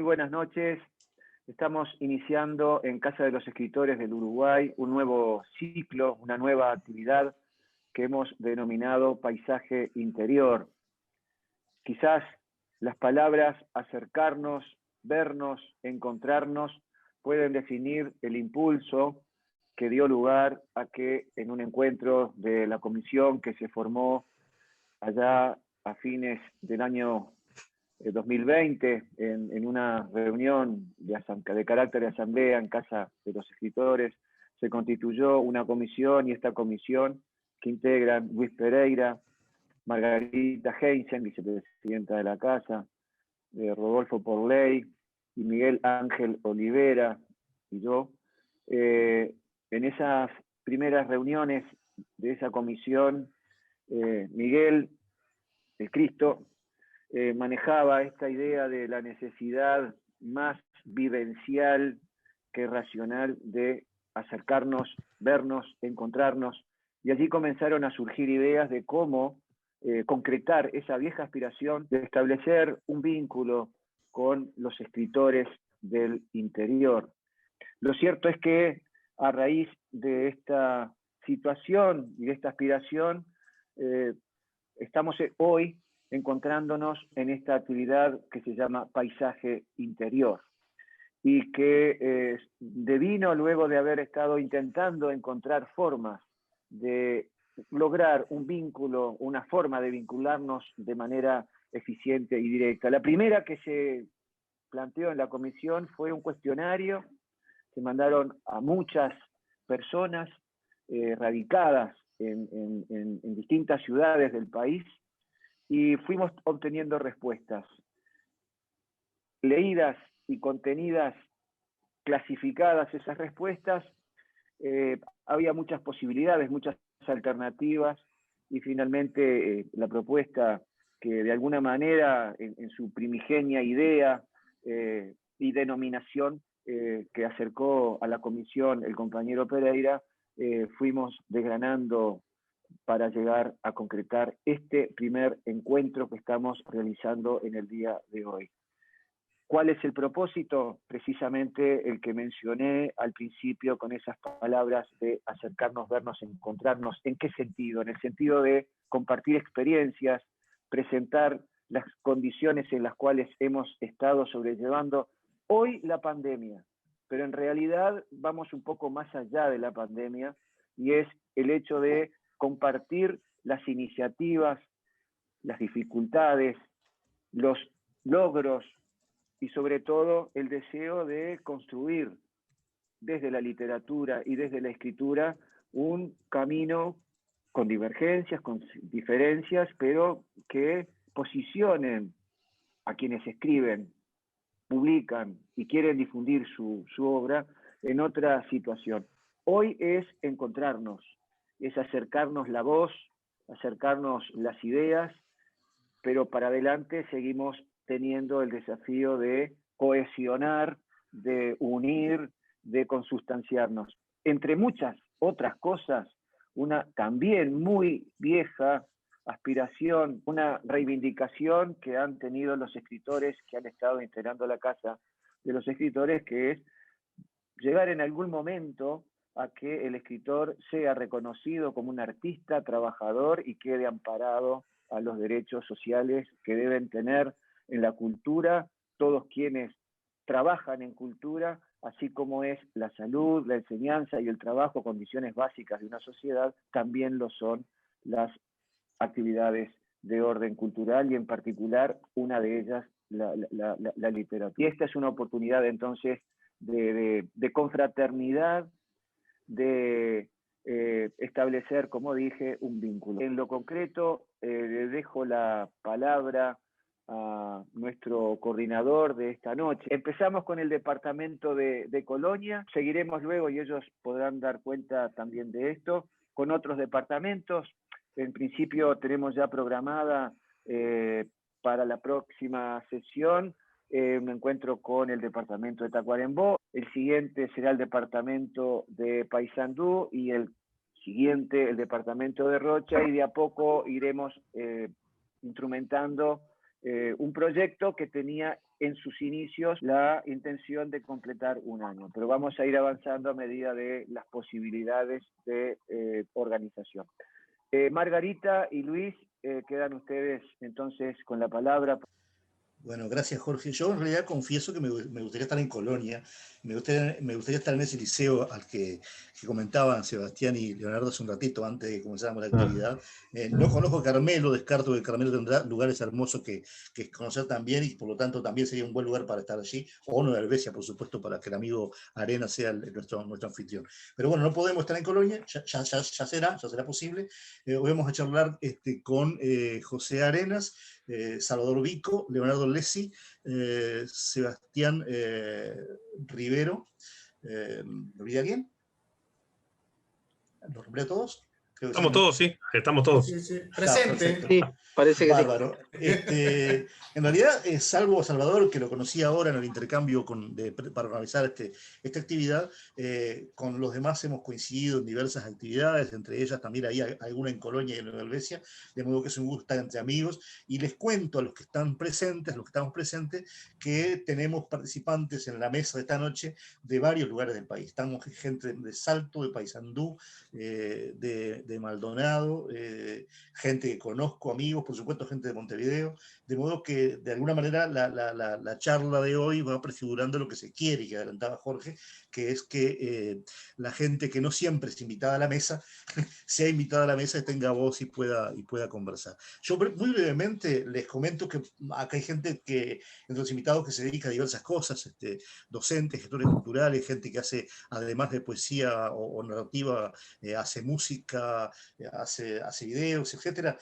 Muy buenas noches. Estamos iniciando en Casa de los Escritores del Uruguay un nuevo ciclo, una nueva actividad que hemos denominado Paisaje Interior. Quizás las palabras acercarnos, vernos, encontrarnos, pueden definir el impulso que dio lugar a que en un encuentro de la comisión que se formó allá a fines del año 2020, en una reunión de carácter de asamblea en Casa de los Escritores, se constituyó una comisión, y esta comisión que integran Luis Pereira, Margarita Heinzen, vicepresidenta de la Casa, Rodolfo Porley y Miguel Ángel Olivera y yo. En esas primeras reuniones de esa comisión, Miguel, el Cristo, manejaba esta idea de la necesidad más vivencial que racional de acercarnos, vernos, encontrarnos, y allí comenzaron a surgir ideas de cómo concretar esa vieja aspiración de establecer un vínculo con los escritores del interior. Lo cierto es que a raíz de esta situación y de esta aspiración, estamos hoy encontrándonos en esta actividad que se llama Paisaje Interior, y que devino luego de haber estado intentando encontrar formas de lograr un vínculo, una forma de vincularnos de manera eficiente y directa. La primera que se planteó en la comisión fue un cuestionario que mandaron a muchas personas radicadas en distintas ciudades del país, y fuimos obteniendo respuestas leídas y contenidas, clasificadas esas respuestas. Había muchas posibilidades, muchas alternativas, y finalmente la propuesta que de alguna manera en su primigenia idea y denominación que acercó a la comisión el compañero Pereira, fuimos desgranando para llegar a concretar este primer encuentro que estamos realizando en el día de hoy. ¿Cuál es el propósito? Precisamente el que mencioné al principio con esas palabras de acercarnos, vernos, encontrarnos. ¿En qué sentido? En el sentido de compartir experiencias, presentar las condiciones en las cuales hemos estado sobrellevando hoy la pandemia, pero en realidad vamos un poco más allá de la pandemia, y es el hecho de compartir las iniciativas, las dificultades, los logros y sobre todo el deseo de construir desde la literatura y desde la escritura un camino con divergencias, con diferencias, pero que posicionen a quienes escriben, publican y quieren difundir su obra en otra situación. Hoy es encontrarnos, es acercarnos la voz, acercarnos las ideas, pero para adelante seguimos teniendo el desafío de cohesionar, de unir, de consustanciarnos. Entre muchas otras cosas, una también muy vieja aspiración, una reivindicación que han tenido los escritores que han estado integrando la Casa de los Escritores, que es llegar en algún momento a que el escritor sea reconocido como un artista, trabajador, y quede amparado a los derechos sociales que deben tener en la cultura todos quienes trabajan en cultura, así como es la salud, la enseñanza y el trabajo, condiciones básicas de una sociedad, también lo son las actividades de orden cultural, y en particular una de ellas la literatura. Y esta es una oportunidad entonces de confraternidad, de establecer, como dije, un vínculo. En lo concreto, le dejo la palabra a nuestro coordinador de esta noche. Empezamos con el departamento de Colonia, seguiremos luego, y ellos podrán dar cuenta también de esto, con otros departamentos. En principio tenemos ya programada para la próxima sesión un encuentro con el departamento de Tacuarembó. El siguiente será el departamento de Paysandú, y el siguiente el departamento de Rocha, y de a poco iremos instrumentando un proyecto que tenía en sus inicios la intención de completar un año, pero vamos a ir avanzando a medida de las posibilidades de organización. Margarita y Luis, quedan ustedes entonces con la palabra. Bueno, gracias Jorge. Yo en realidad confieso que me gustaría estar en Colonia, me gustaría estar en ese liceo al que comentaban Sebastián y Leonardo hace un ratito antes de que comenzáramos la actividad. No conozco Carmelo, descarto que Carmelo tendrá lugares hermosos que conocer también, y por lo tanto también sería un buen lugar para estar allí, o Nueva Helvecia, por supuesto, para que el amigo Arena sea nuestro anfitrión. Pero bueno, no podemos estar en Colonia, ya será posible. Hoy vamos a charlar con José Arenas, Salvador Vico, Leonardo Lesi, Sebastián Rivero. ¿Me olvidé alguien? ¿Los nombré a todos? Creo que Estamos todos, sí, estamos todos. Sí, sí. Presente. Sí, parece que bárbaro. Sí. En realidad, salvo Salvador, que lo conocí ahora en el intercambio para organizar esta actividad, con los demás hemos coincidido en diversas actividades, entre ellas también hay alguna en Colonia y en Nueva Helvecia, de modo que es un gusto estar entre amigos. Y les cuento a los que están presentes, que tenemos participantes en la mesa de esta noche de varios lugares del país. Estamos gente de Salto, de Paysandú, de Maldonado, gente que conozco, amigos, por supuesto, gente de Montevideo, de modo que de alguna manera la charla de hoy va prefigurando lo que se quiere, y que adelantaba Jorge, que es que la gente que no siempre es invitada a la mesa, sea invitada a la mesa y tenga voz y pueda conversar. Yo muy brevemente les comento que acá hay gente entre los invitados que se dedica a diversas cosas, docentes, gestores culturales, gente que hace, además de poesía o narrativa, hace música, hace videos, etcétera,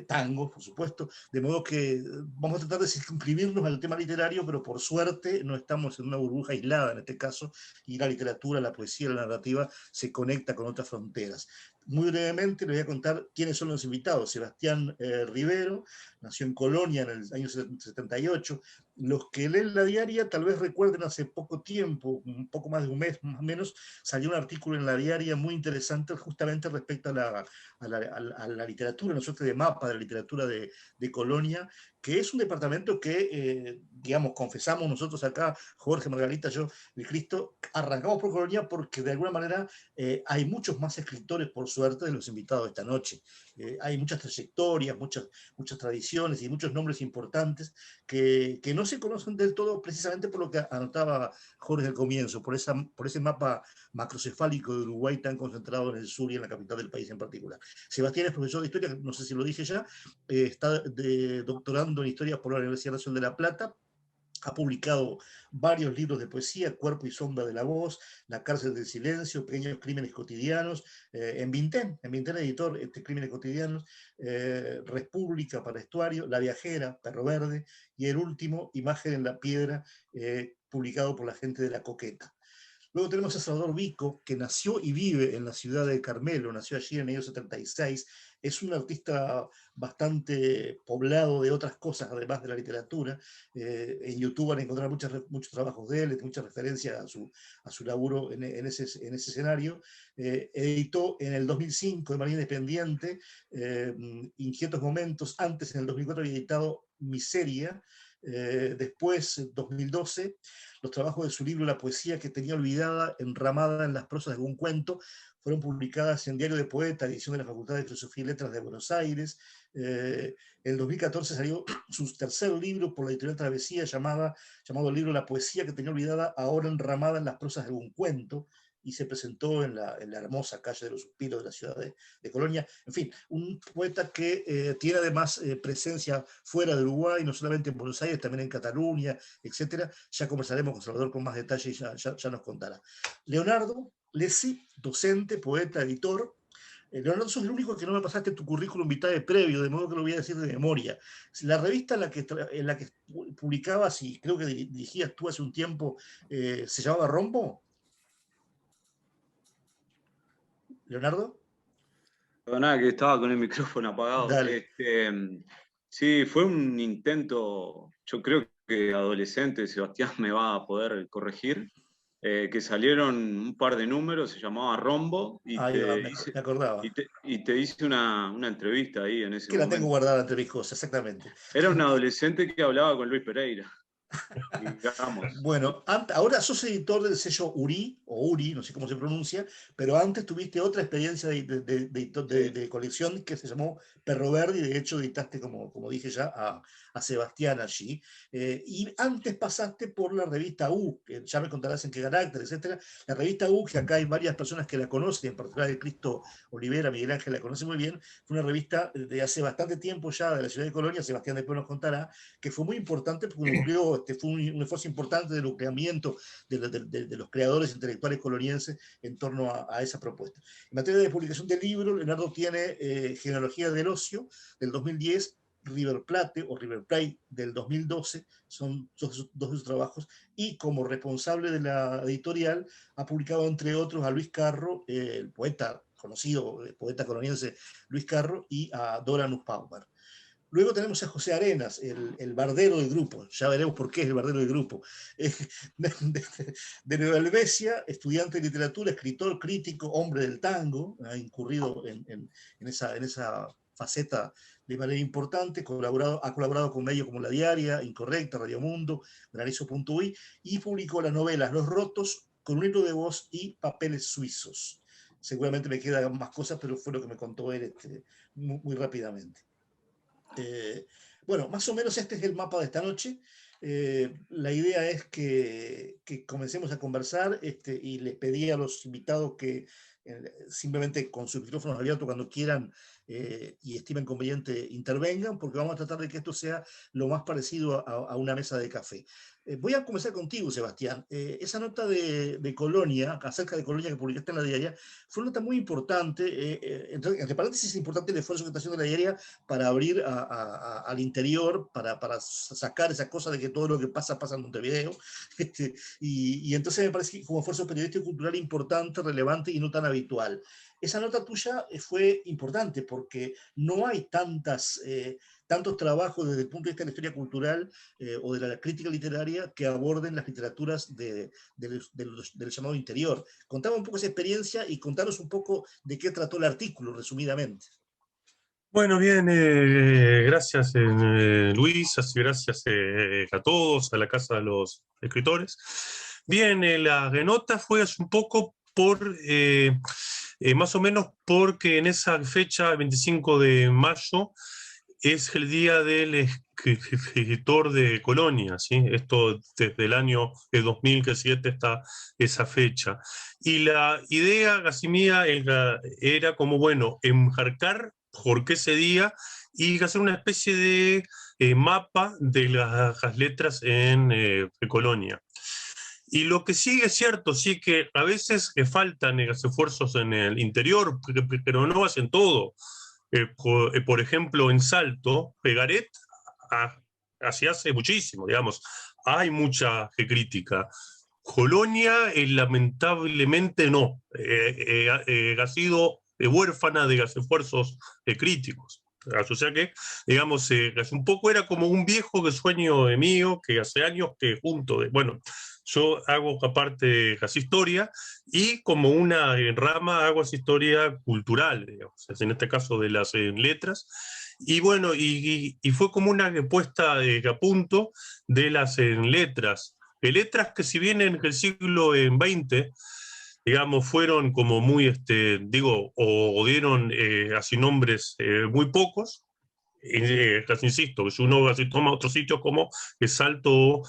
tangos, por supuesto, de modo que vamos a tratar de circunscribirnos al tema literario, pero por suerte no estamos en una burbuja aislada en este caso, y la literatura, la poesía, la narrativa se conecta con otras fronteras. Muy brevemente les voy a contar quiénes son los invitados. Sebastián Rivero nació en Colonia en el año 78. Los que leen la diaria tal vez recuerden hace poco tiempo, un poco más de un mes más o menos, salió un artículo en la diaria muy interesante justamente respecto a la literatura, nosotros de mapa de la literatura de Colonia, que es un departamento que, digamos, confesamos nosotros acá, Jorge, Margarita, yo, el Cristo, arrancamos por Colonia porque de alguna manera hay muchos más escritores, por suerte, de los invitados de esta noche. Hay muchas trayectorias, muchas tradiciones y muchos nombres importantes que no se conocen del todo, precisamente por lo que anotaba Jorge al comienzo, por ese mapa macrocefálico de Uruguay tan concentrado en el sur y en la capital del país en particular. Sebastián es profesor de historia, no sé si lo dije ya, está doctorando en historia por la Universidad Nacional de La Plata. Ha publicado varios libros de poesía: Cuerpo y sombra de la voz, La cárcel del silencio, Pequeños crímenes cotidianos, en Vintén editor, Crímenes cotidianos, República para Estuario, La viajera, Perro verde, y el último, Imagen en la piedra, publicado por la gente de La Coqueta. Luego tenemos a Salvador Vico, que nació y vive en la ciudad de Carmelo, nació allí en el año 76, es un artista bastante poblado de otras cosas, además de la literatura. En YouTube van a encontrar muchos trabajos de él, muchas referencias a su laburo en ese escenario. Editó en el 2005 de manera independiente Inquietos Momentos. Antes, en el 2004, había editado Miseria. Después, en 2012, los trabajos de su libro La poesía que tenía olvidada, enramada en las prosas de algún cuento, fueron publicadas en Diario de Poeta, edición de la Facultad de Filosofía y Letras de Buenos Aires. En el 2014 salió su tercer libro por la editorial Travesía, llamado el libro La poesía que tenía olvidada, ahora enramada en las prosas de algún cuento, y se presentó en la hermosa calle de los Suspiros de la ciudad de Colonia. En fin, un poeta que tiene además presencia fuera de Uruguay, no solamente en Buenos Aires, también en Cataluña, etc. Ya conversaremos con Salvador con más detalle y ya nos contará. Leonardo Lesi, docente, poeta, editor. Leonardo, sos el único que no me pasaste tu currículum vitae previo, de modo que lo voy a decir de memoria. La revista en la que publicabas, y creo que dirigías tú hace un tiempo, ¿se llamaba Rombo? ¿Leonardo? Nada, que estaba con el micrófono apagado. Dale. Sí, fue un intento, yo creo que adolescente, Sebastián me va a poder corregir, que salieron un par de números, se llamaba Rombo, y me acordaba. y te hice una entrevista ahí en ese que la momento. tengo guardada entre mis cosas, exactamente. Era un adolescente que hablaba con Luis Pereira. digamos. Bueno, ahora sos editor del sello Uri, o Uri, no sé cómo se pronuncia, pero antes tuviste otra experiencia Sí. de colección que se llamó Perro Verde, y de hecho editaste, como dije ya, a Sebastián allí. Y antes pasaste por la revista U, que ya me contarás en qué carácter, etcétera. La revista U, que acá hay varias personas que la conocen, en particular el Cristo Olivera, Miguel Ángel la conoce muy bien, fue una revista de hace bastante tiempo ya de la ciudad de Colonia, Sebastián después nos contará, que fue muy importante porque nucleó, fue un esfuerzo importante de nucleamiento de los creadores intelectuales colonienses en torno a esa propuesta. En materia de publicación de libros, Leonardo tiene Genealogía del Ocio del 2010, River Plate o River Plate del 2012, son dos de sus trabajos, y como responsable de la editorial ha publicado entre otros a Luis Carro, el poeta conocido, el poeta coloniense Luis Carro, y a Dora Nussbaumer. Luego tenemos a José Arenas, el bardero del grupo. Ya veremos por qué es el bardero del grupo. De Nueva Helvecia, estudiante de literatura, escritor, crítico, hombre del tango, ha incurrido en esa faceta de manera importante, ha colaborado con medios como La Diaria, Incorrecta, Radio Mundo, Granizo.uy, y publicó las novelas Los Rotos, con un libro de voz y Papeles Suizos. Seguramente me quedan más cosas, pero fue lo que me contó él muy rápidamente. Bueno, más o menos este es el mapa de esta noche. La idea es que comencemos a conversar y les pedí a los invitados que simplemente con sus micrófonos abiertos cuando quieran y estimen conveniente intervengan, porque vamos a tratar de que esto sea lo más parecido a una mesa de café. Voy a comenzar contigo, Sebastián. Esa nota de Colonia, acerca de Colonia que publicaste en La Diaria, fue una nota muy importante. Entre paréntesis, es importante el esfuerzo que está haciendo La Diaria para abrir al interior, para sacar esa cosa de que todo lo que pasa en Montevideo. Y entonces me parece que como esfuerzo periodístico y cultural importante, relevante y no tan habitual. Esa nota tuya fue importante porque no hay tantos trabajos desde el punto de vista de la historia cultural o de la crítica literaria que aborden las literaturas del llamado interior. Contame un poco esa experiencia y contanos un poco de qué trató el artículo, resumidamente. Bueno, bien, gracias Luis, así gracias a todos, a la Casa de los Escritores. Bien, la nota fue un poco más o menos porque en esa fecha, el 25 de mayo, es el día del escritor de Colonia, ¿sí? Esto desde el año 2007 está esa fecha. Y la idea, Gacimía, era como, bueno, enmarcar por qué ese día y hacer una especie de mapa de las letras en Colonia. Y lo que sí es cierto, sí que a veces faltan los esfuerzos en el interior, pero no hacen todo. Por ejemplo, en Salto, Pegaret así hace muchísimo, digamos. Hay mucha crítica. Colonia, lamentablemente no. Ha sido huérfana de los esfuerzos críticos. O sea que, digamos, un poco era como un viejo sueño mío que hace años que bueno, yo hago aparte casi historia y como una rama hago esa historia cultural, digamos, en este caso de las letras. Y bueno, y fue como una puesta a punto de las letras. Letras que si bien en el siglo XX, digamos, fueron como muy, o dieron así nombres muy pocos, casi insisto, si uno así toma otros sitios como Salto,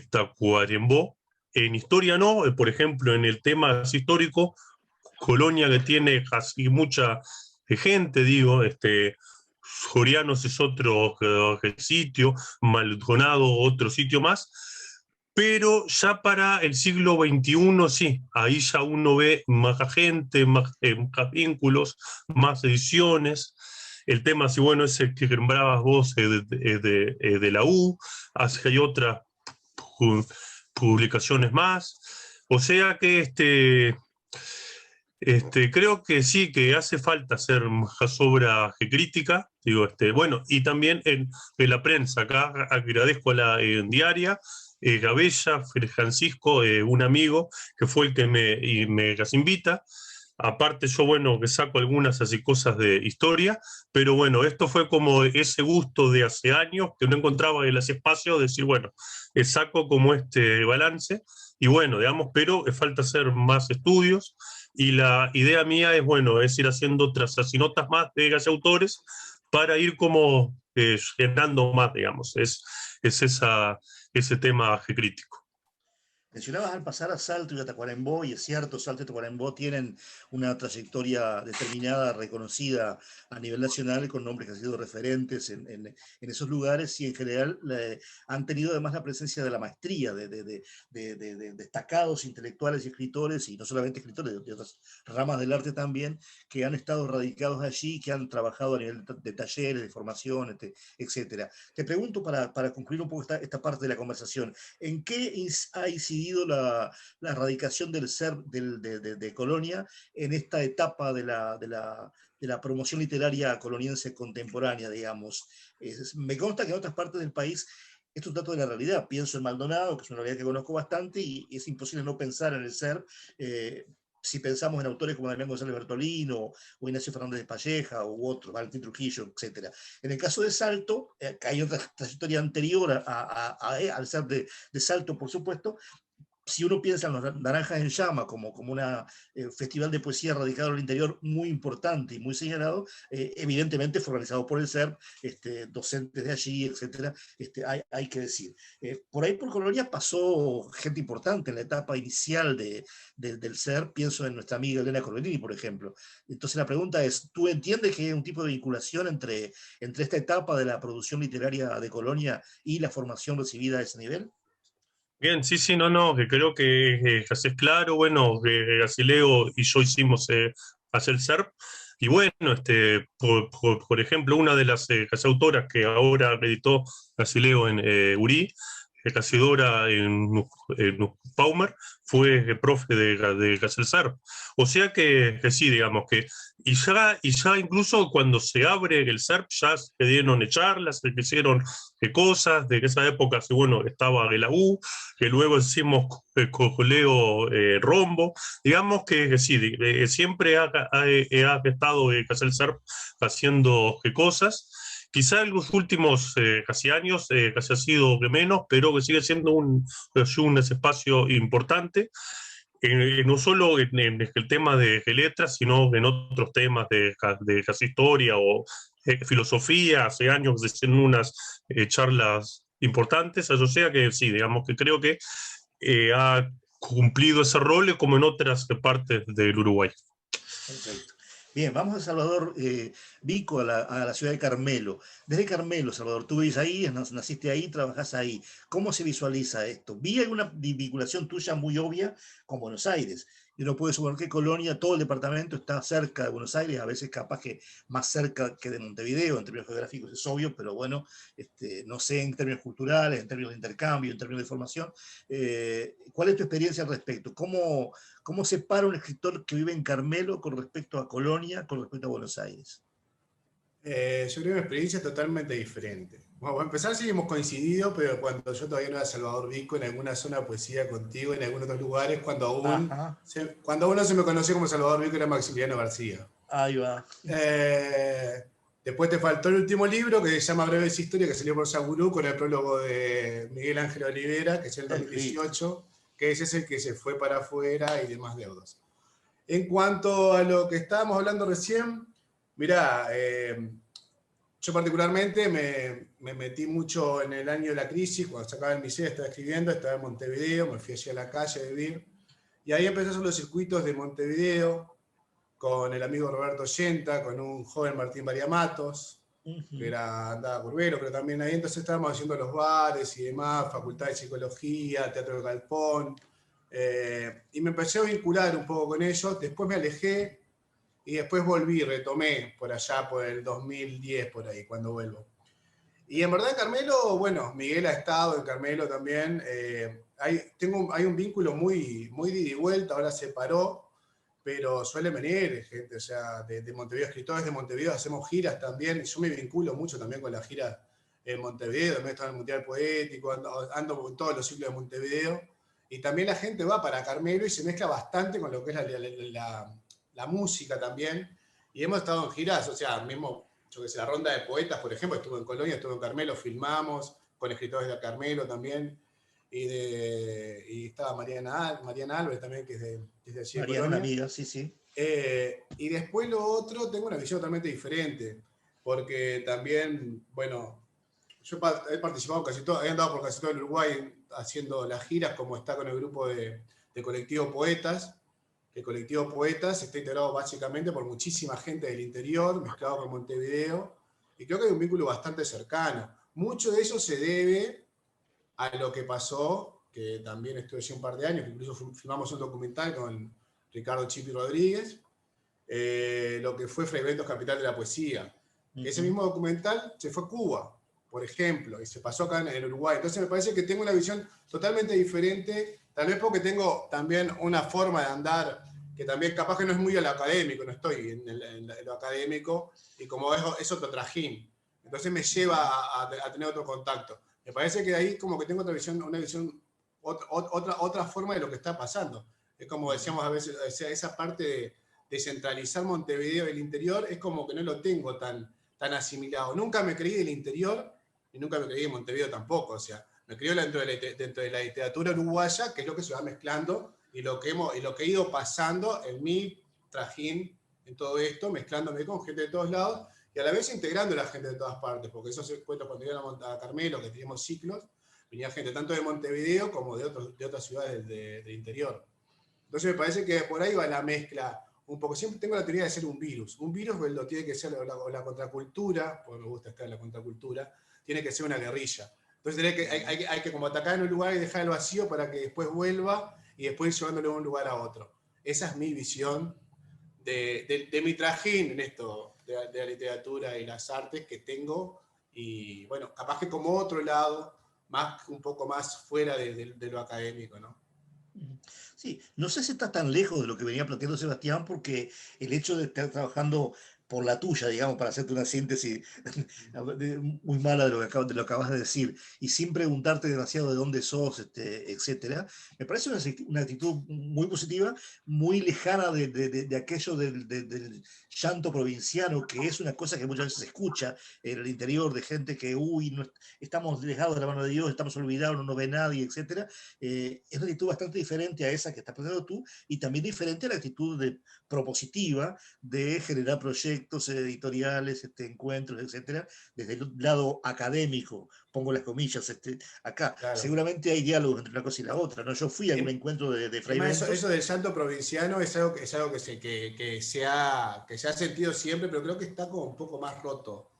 Tacuarembó, en historia no, por ejemplo, en el tema histórico, Colonia que tiene casi mucha gente, digo, Sorianos es otro sitio, Maldonado otro sitio más, pero ya para el siglo XXI sí, ahí ya uno ve más gente, más vínculos, más ediciones. El tema, si bueno, es el que nombrabas vos de la U, hay otras publicaciones más. O sea que creo que sí, que hace falta hacer más obra crítica, digo, bueno, y también en la prensa, acá agradezco a la Diaria, Gabella, Francisco, un amigo, que fue el que me las invita, Aparte yo, bueno, que saco algunas así cosas de historia, pero bueno, esto fue como ese gusto de hace años que no encontraba el espacio de decir, bueno, saco como este balance y bueno, digamos, pero falta hacer más estudios y la idea mía es, bueno, es ir haciendo otras así notas más de autores para ir como llenando más, digamos, es ese tema crítico. Mencionabas al pasar a Salto y a Tacuarembó, y es cierto, Salto y Tacuarembó tienen una trayectoria determinada, reconocida a nivel nacional, con nombres que han sido referentes en esos lugares, y en general han tenido además la presencia de la maestría, de destacados intelectuales y escritores, y no solamente escritores, de otras ramas del arte también, que han estado radicados allí, que han trabajado a nivel de talleres, de formación, etc. Te pregunto para concluir un poco esta parte de la conversación, ¿en qué ha incidido la radicación del ser de Colonia en esta etapa de la promoción literaria coloniense contemporánea, digamos? Me consta que en otras partes del país esto es un dato de la realidad. Pienso en Maldonado, que es una realidad que conozco bastante, y es imposible no pensar en el ser. Si pensamos en autores como Damián González Bertolino o Ignacio Fernández de Palleja u otros, Valentín Trujillo, etc. En el caso de Salto, hay otra trayectoria anterior al ser de Salto, por supuesto. Si uno piensa en los Naranjas en Llama como una festival de poesía radicado en el interior muy importante y muy señalado, evidentemente fue organizado por el SER, docentes de allí, etcétera, hay que decir. Por ahí por Colonia pasó gente importante en la etapa inicial del SER, pienso en nuestra amiga Elena Corvellini, por ejemplo. Entonces la pregunta es, ¿tú entiendes que hay un tipo de vinculación entre esta etapa de la producción literaria de Colonia y la formación recibida a ese nivel? Bien, sí, sí, no, que creo que es claro, bueno, que Gacileo y yo hicimos hacer el SERP, y bueno, por ejemplo, una de las autoras que ahora editó Gacileo en URI, Casidora en Paumer, fue profe de Gacel SERP. O sea que sí, digamos que, y ya incluso cuando se abre el SERP, ya se dieron charlas, se hicieron cosas, de que esa época, bueno, estaba la U, que luego hicimos Leo Rombo, digamos que sí, siempre ha estado Casel Serp haciendo cosas, quizá en los últimos casi años casi ha sido de menos, pero que sigue siendo un espacio importante. No solo en el tema de letras, sino en otros temas de casi historia o filosofía. Hace años que se hacen unas charlas importantes, o sea que sí, digamos que creo que ha cumplido ese rol como en otras partes del Uruguay. Perfecto. Bien, vamos a Salvador Vico, a la ciudad de Carmelo. Desde Carmelo, Salvador, tú vives ahí, naciste ahí, trabajas ahí. ¿Cómo se visualiza esto? Vi alguna vinculación tuya muy obvia con Buenos Aires. Y uno puede suponer que Colonia, todo el departamento está cerca de Buenos Aires, a veces capaz que más cerca que de Montevideo, en términos geográficos es obvio, pero bueno, no sé en términos culturales, en términos de intercambio, en términos de formación. ¿Cuál es tu experiencia al respecto? ¿Cómo separa un escritor que vive en Carmelo con respecto a Colonia, con respecto a Buenos Aires? Yo creo una experiencia totalmente diferente. Bueno, para empezar, sí hemos coincidido, pero cuando yo todavía no era Salvador Vico, en alguna zona de poesía contigo, en algunos otros lugares, cuando aún no se me conocía como Salvador Vico, era Maximiliano García. Ahí va. Después te faltó el último libro, que se llama Breves Historias, que salió por Sagurú, con el prólogo de Miguel Ángel Olivera, que es el 2018, que ese es el que se fue para afuera y demás deudas. En cuanto a lo que estábamos hablando recién, mirá, yo particularmente me metí mucho en el año de la crisis, cuando sacaba el MISEA, estaba escribiendo, estaba en Montevideo, me fui hacia la calle a vivir, y ahí empecé a hacer los circuitos de Montevideo, con el amigo Roberto Yenta, con un joven Martín Variamatos, que andaba curvero, pero también ahí entonces estábamos haciendo los bares y demás, Facultad de Psicología, Teatro de Galpón, y me empecé a vincular un poco con ellos, después me alejé, y después volví, retomé por allá, por el 2010, por ahí, cuando vuelvo. Y en verdad Carmelo, bueno, Miguel ha estado en Carmelo también, hay un vínculo muy, muy de ida y vuelta, ahora se paró, pero suele venir gente, o sea, de Montevideo, escritores de Montevideo, hacemos giras también, y yo me vinculo mucho también con las giras en Montevideo, me he estado en el Mundial Poético, ando en todos los ciclos de Montevideo, y también la gente va para Carmelo y se mezcla bastante con lo que es la música también, y hemos estado en giras, o sea, mismo, yo que sé, la ronda de poetas, por ejemplo, estuve en Colonia, estuve en Carmelo, filmamos, con escritores de Carmelo también, y estaba Mariana Álvarez también, que es de allí de Mariana, una Colonia. amiga, sí, sí. Y después lo otro, tengo una visión totalmente diferente, porque también, bueno, yo he participado casi todo, he andado por casi todo el Uruguay haciendo las giras, como está con el grupo de Colectivo Poetas. El Colectivo Poetas está integrado básicamente por muchísima gente del interior, mezclado con Montevideo, y creo que hay un vínculo bastante cercano. Mucho de eso se debe a lo que pasó, que también estuve hace un par de años, que incluso filmamos un documental con Ricardo Chipi Rodríguez, lo que fue Fragmentos Capital de la Poesía. Ese mismo documental se fue a Cuba, por ejemplo, y se pasó acá en Uruguay. Entonces me parece que tengo una visión totalmente diferente, tal vez porque tengo también una forma de andar que también capaz que no es muy a lo académico, no estoy en lo académico, y como es otro trajín. Entonces me lleva a tener otro contacto. Me parece que ahí como que tengo otra visión, otra forma de lo que está pasando. Es como decíamos a veces, o sea, esa parte de centralizar Montevideo y el interior es como que no lo tengo tan asimilado. Nunca me creí del interior y nunca me creí de Montevideo tampoco. O sea, me creí dentro de la literatura uruguaya, que es lo que se va mezclando y lo que he ido pasando en mi trajín en todo esto, mezclándome con gente de todos lados y a la vez integrando a la gente de todas partes, porque eso se cuenta cuando iba a Carmelo, que teníamos ciclos, venía gente tanto de Montevideo como de otras ciudades del interior. Entonces me parece que por ahí va la mezcla un poco. Siempre tengo la teoría de ser un virus. Un virus lo tiene que ser la contracultura, porque me gusta estar en la contracultura, tiene que ser una guerrilla. Entonces hay que como atacar en un lugar y dejar el vacío para que después vuelva y después ir llevándolo de un lugar a otro. Esa es mi visión de mi trajín en esto, de la literatura y las artes que tengo. Y bueno, capaz que como otro lado, un poco más fuera de lo académico, ¿no? Sí, no sé si está tan lejos de lo que venía planteando Sebastián, porque el hecho de estar trabajando por la tuya, digamos, para hacerte una síntesis muy mala de lo que acabas de decir, y sin preguntarte demasiado de dónde sos, etcétera, me parece una actitud muy positiva, muy lejana de aquello del llanto provinciano, que es una cosa que muchas veces se escucha en el interior de gente que, uy, no, estamos alejados de la mano de Dios, estamos olvidados, no nos ve nadie, etcétera. Es una actitud bastante diferente a esa que estás planteando tú y también diferente a la actitud propositiva de generar proyectos editoriales, encuentros, etcétera, desde el lado académico, pongo las comillas, acá. Claro. Seguramente hay diálogos entre una cosa y la otra, ¿no? Yo fui a un encuentro de fragmentos. Eso del santo provinciano es algo que se ha sentido siempre, pero creo que está como un poco más roto,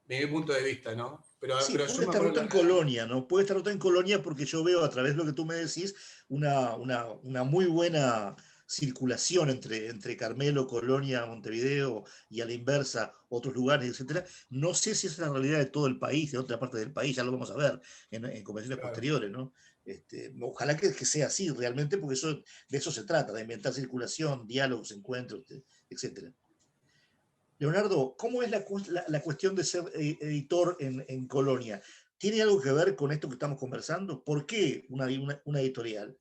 desde mi punto de vista, ¿no? Sí, Pero puede yo me estar acuerdo roto en Colonia, ¿no? Puede estar roto en Colonia porque yo veo a través de lo que tú me decís una muy buena circulación entre Carmelo, Colonia, Montevideo y a la inversa otros lugares, etcétera. No sé si es la realidad de todo el país, de otra parte del país, ya lo vamos a ver en conversaciones posteriores, ¿no? Ojalá que sea así realmente, porque de eso se trata, de inventar circulación, diálogos, encuentros, etcétera. Leonardo, ¿cómo es la cuestión de ser editor en Colonia? ¿Tiene algo que ver con esto que estamos conversando? ¿Por qué una editorial?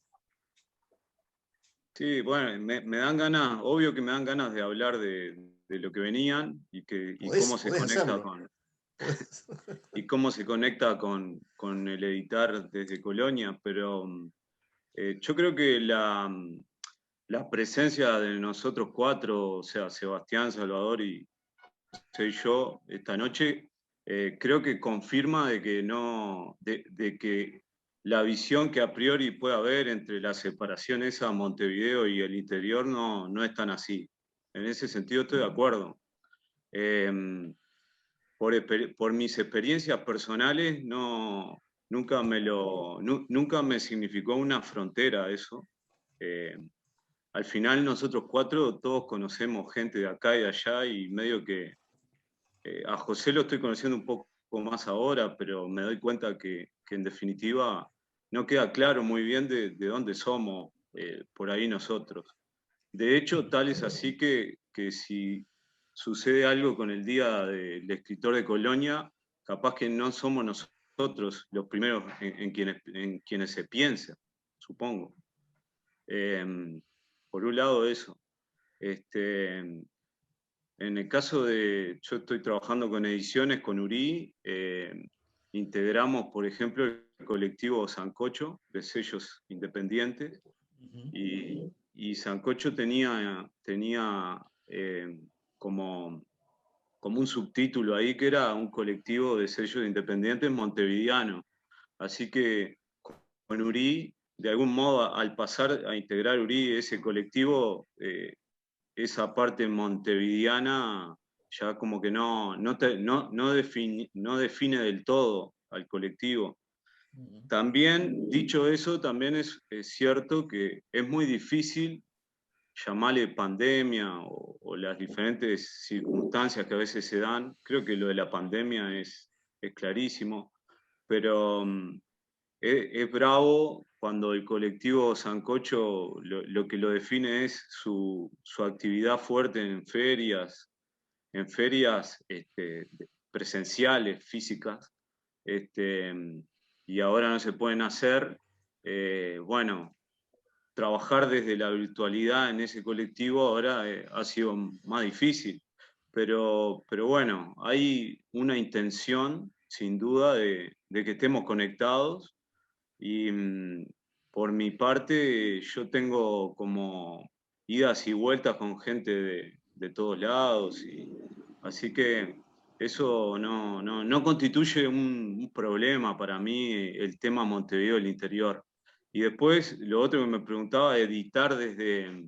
Sí, bueno, me dan ganas, obvio que me dan ganas de hablar de lo que venían y cómo se conecta y cómo se conecta con el editar desde Colonia, pero yo creo que la presencia de nosotros cuatro, o sea, Sebastián, Salvador y soy yo esta noche, creo que confirma de que no, de que la visión que a priori puede haber entre la separación esa Montevideo y el interior no es tan así. En ese sentido estoy de acuerdo. Eh, por mis experiencias personales, nunca me significó una frontera eso. Al final nosotros cuatro todos conocemos gente de acá y de allá y medio que a José lo estoy conociendo un poco más ahora, pero me doy cuenta que en definitiva no queda claro muy bien de dónde somos por ahí nosotros. De hecho, tal es así que si sucede algo con el Día del Escritor de Colonia, capaz que no somos nosotros los primeros en quienes se piensa, supongo. Por un lado eso. En el caso de, yo estoy trabajando con ediciones, con URI, integramos, por ejemplo, el colectivo Sancocho, de sellos independientes, y Sancocho tenía como un subtítulo ahí que era un colectivo de sellos independientes montevideano. Así que con URI, de algún modo, al pasar a integrar URI, ese colectivo, esa parte montevideana ya como que no define del todo al colectivo. También, dicho eso, también es cierto que es muy difícil llamarle pandemia o las diferentes circunstancias que a veces se dan. Creo que lo de la pandemia es clarísimo, pero es bravo cuando el colectivo Sancocho lo que lo define es su actividad fuerte en ferias presenciales, físicas, y ahora no se pueden hacer. Bueno, trabajar desde la virtualidad en ese colectivo ahora ha sido más difícil, pero bueno, hay una intención, sin duda, de que estemos conectados. Y por mi parte, yo tengo como idas y vueltas con gente de todos lados, así que eso no constituye un problema para mí, el tema Montevideo del interior. Y después, lo otro que me preguntaba, editar desde...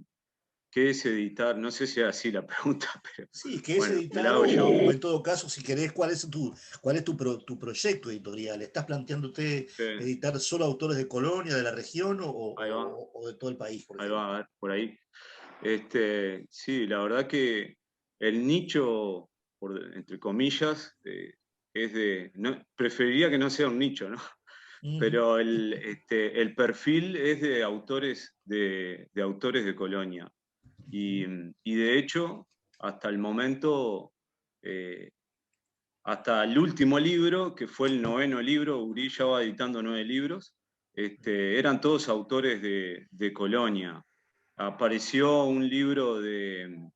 ¿Qué es editar? No sé si es así la pregunta, pero Sí, ¿qué es bueno, me la editar hago yo. o en todo caso, si querés, cuál es tu proyecto editorial? ¿Estás planteándote Sí, editar solo autores de Colonia, de la región ahí va, o de todo el país, por ahí ejemplo? va, a ver, por ahí. Sí, la verdad que el nicho, entre comillas, es de... preferiría que no sea un nicho, ¿no? Pero el perfil es de autores de autores de Colonia. Y de hecho, hasta el momento, eh, hasta el último libro, que fue el 9º libro, Uri ya va editando 9 libros, eran todos autores de Colonia. Apareció un libro de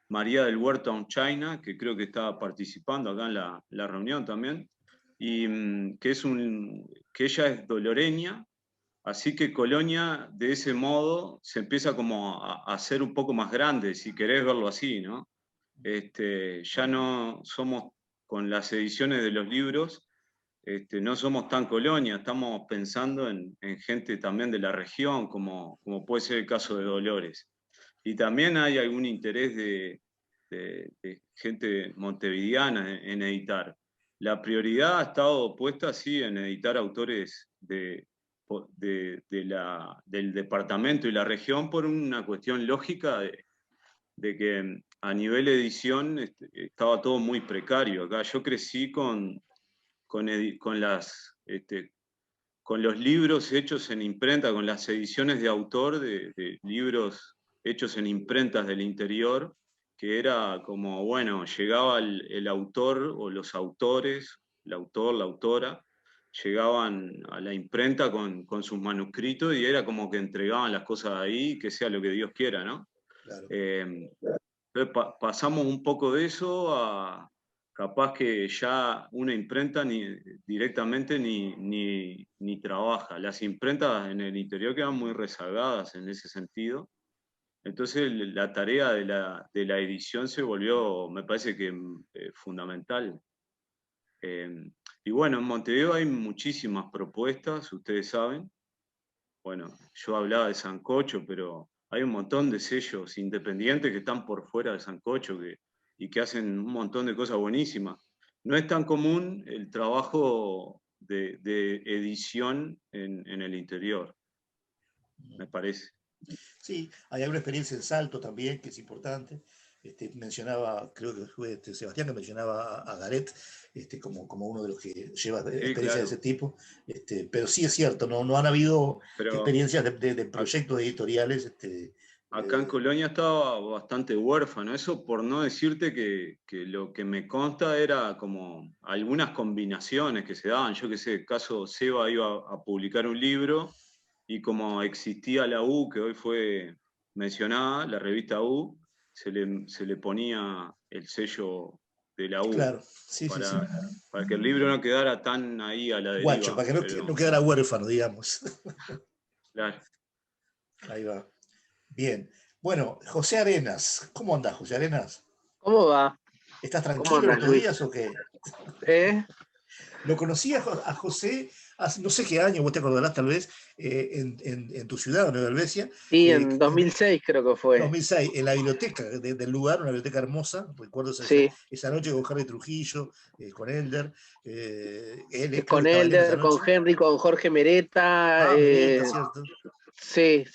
María del Huerto on China, que creo que estaba participando acá en la reunión también, y que ella es doloreña, así que Colonia de ese modo se empieza como a hacer un poco más grande, si querés verlo así, ¿no? Ya no somos, con las ediciones de los libros, no somos tan Colonia, estamos pensando en gente también de la región, como puede ser el caso de Dolores. Y también hay algún interés de gente montevideana en editar. La prioridad ha estado puesta, sí, en editar autores del departamento y la región por una cuestión lógica de que a nivel edición estaba todo muy precario. Acá yo crecí con los libros hechos en imprenta, con las ediciones de autor de libros hechos en imprentas del interior, que era como, bueno, llegaba el autor o los autores, el autor, la autora, llegaban a la imprenta con sus manuscritos y era como que entregaban las cosas ahí, que sea lo que Dios quiera, ¿no? Claro. Entonces pasamos un poco de eso a capaz que ya una imprenta directamente ni trabaja. Las imprentas en el interior quedan muy rezagadas en ese sentido. Entonces la tarea de la edición se volvió, me parece que fundamental. Y bueno, en Montevideo hay muchísimas propuestas, ustedes saben. Bueno, yo hablaba de Sancocho, pero hay un montón de sellos independientes que están por fuera de Sancocho y que hacen un montón de cosas buenísimas. No es tan común el trabajo de edición en el interior, me parece. Sí, hay alguna experiencia en Salto también, que es importante. Mencionaba, creo que fue Sebastián que mencionaba a Garet como uno de los que lleva experiencias claro. de ese tipo. Pero sí es cierto, no han habido experiencias de proyectos editoriales. Acá en Colonia estaba bastante huérfano, eso por no decirte que lo que me consta era como algunas combinaciones que se daban. Yo qué sé, el caso Seba iba a publicar un libro y como existía la U, que hoy fue mencionada, la revista U, se le ponía el sello de la U. Claro, sí, para, sí. Para que el libro no quedara tan ahí a la deriva. Guacho, para que no quedara huérfano, digamos. Claro. Ahí va. Bien. Bueno, José Arenas. ¿Cómo andás, José Arenas? ¿Cómo va? ¿Estás tranquilo ¿Cómo andas, estos Luis? días o qué? ¿Eh? Lo conocí a José hace no sé qué año, vos te acordarás tal vez, en tu ciudad, en Nueva Helvecia. Sí, en 2006 creo que fue. 2006, en la biblioteca del lugar, una biblioteca hermosa. Recuerdo Sí. esa noche con Harry Trujillo, con Elder. Él Con estaba en esa Elder, con noche. Henry, con Jorge Mereta. Mereta, ¿cierto? Sí.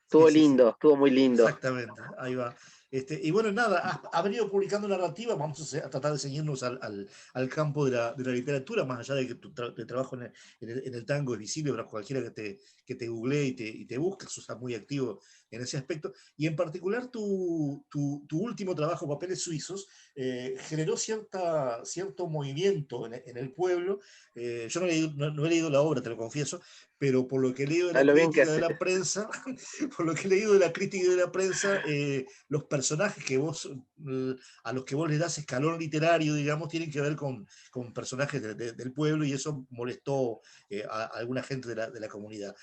Estuvo lindo, estuvo muy lindo. Exactamente, ahí va. Y bueno, nada, ha venido publicando narrativa. Vamos a tratar de seguirnos al campo de la literatura, más allá de que tu trabajo en el tango es visible para cualquiera que te googlee y te busque. Eso está muy activo en ese aspecto. Y en particular tu último trabajo, Papeles Suizos, generó cierto movimiento en el pueblo. Yo no he leído la obra, te lo confieso, pero por lo que he leído de la crítica de la prensa, por lo que he leído de la crítica de la prensa, los personajes a los que vos les das escalón literario, digamos, tienen que ver con personajes del pueblo, y eso molestó a alguna gente de la comunidad.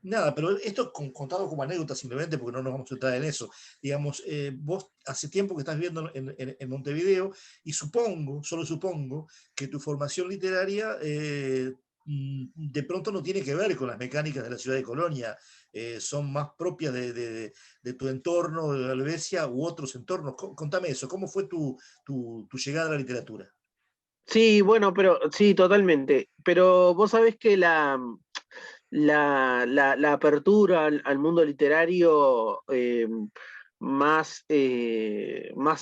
Nada, pero esto contado como anécdota simplemente, porque no nos vamos a entrar en eso. Digamos, vos hace tiempo que estás viviendo en Montevideo, y solo supongo, que tu formación literaria de pronto no tiene que ver con las mecánicas de la ciudad de Colonia, son más propias de tu entorno, de Helvecia u otros entornos. Contame eso, ¿cómo fue tu llegada a la literatura? Sí, bueno, pero sí, totalmente. Pero vos sabés que la apertura al mundo literario más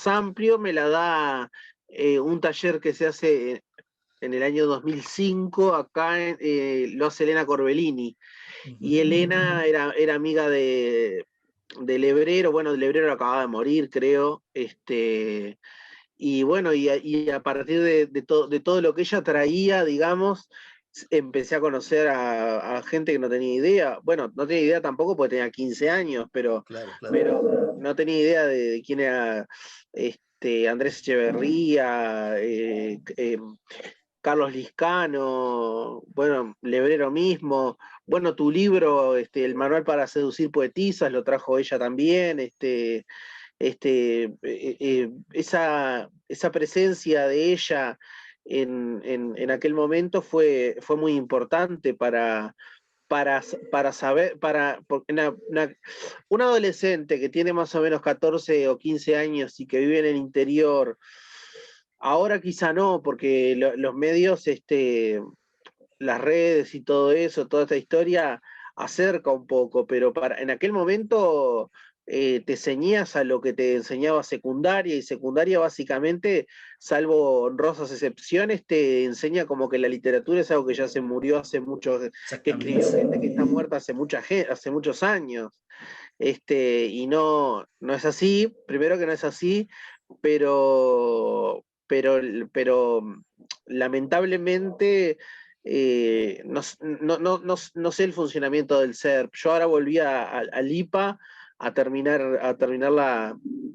amplio me la da un taller que se hace en el año 2005, acá lo hace Elena Corbellini. Y Elena era amiga de Lebrero. Bueno, Lebrero acababa de morir, creo. Y bueno, y a partir de todo lo que ella traía, digamos, empecé a conocer a gente que no tenía idea. Bueno, no tenía idea tampoco porque tenía 15 años, pero no tenía idea de quién era Andrés Echeverría, Carlos Liscano, bueno, Lebrero mismo. Bueno, tu libro, El manual para seducir poetisas, lo trajo ella también. Esa presencia de ella en aquel momento fue muy importante para saber, porque un adolescente que tiene más o menos 14 o 15 años y que vive en el interior, ahora quizá no, porque los medios, las redes y todo eso, toda esta historia acerca un poco, pero en aquel momento te ceñías a lo que te enseñaba secundaria, y secundaria básicamente, salvo honrosas excepciones, te enseña como que la literatura es algo que ya se murió hace mucho, que escribió gente que está muerta hace muchos años. Y no es así, primero que no es así, pero lamentablemente no sé el funcionamiento del SERP. Yo ahora volví al IPA a terminar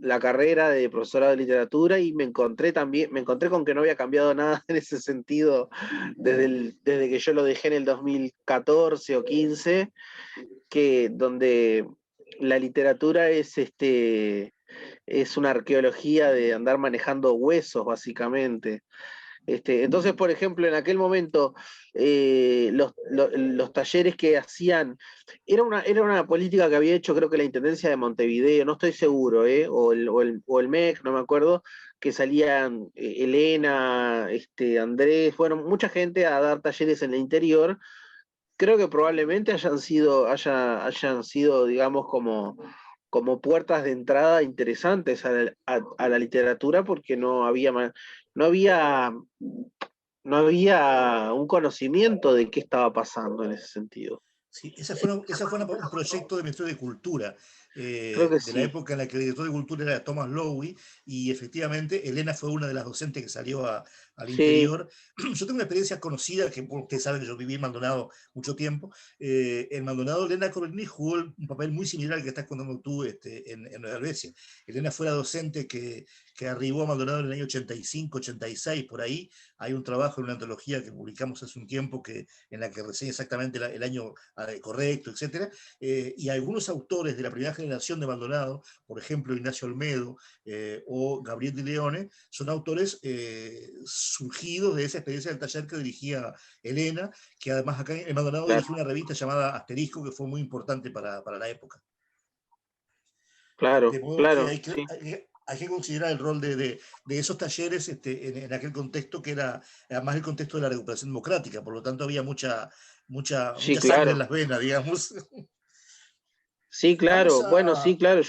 la carrera de profesorado de literatura, y me encontré con que no había cambiado nada en ese sentido desde que yo lo dejé en el 2014 o 15, donde la literatura es una arqueología de andar manejando huesos, básicamente. Entonces, por ejemplo, en aquel momento, los talleres que hacían, era una política que había hecho, creo que la Intendencia de Montevideo, no estoy seguro, o el MEC, no me acuerdo, que salían Elena, Andrés, bueno, mucha gente a dar talleres en el interior. Creo que probablemente hayan sido, digamos, como puertas de entrada interesantes a la literatura, porque no había un conocimiento de qué estaba pasando en ese sentido. Sí, ese fue un proyecto del Ministerio de Cultura. Creo que de la sí. época en la que el director de cultura era Thomas Lowy, y efectivamente Elena fue una de las docentes que salió al interior. Yo tengo una experiencia conocida, que ustedes saben que yo viví en Maldonado mucho tiempo. En Maldonado, Elena Corolini jugó un papel muy similar al que estás contando tú en Nueva Helvecia. Elena fue la docente que arribó a Maldonado en el año 85, 86, por ahí. Hay un trabajo en una antología que publicamos hace un tiempo en la que reseña exactamente el año correcto, etc. Y algunos autores de la primera generación de Maldonado, por ejemplo Ignacio Olmedo o Gabriel Di Leone, son autores surgidos de esa experiencia del taller que dirigía Elena, que además acá en Maldonado dirigió una revista llamada Asterisco, que fue muy importante para la época. Claro, De modo claro, que hay que considerar el rol de esos talleres en aquel contexto que era además el contexto de la recuperación democrática, por lo tanto había mucha sí, sangre claro. en las venas, digamos. Sí, claro, bueno, sí, claro,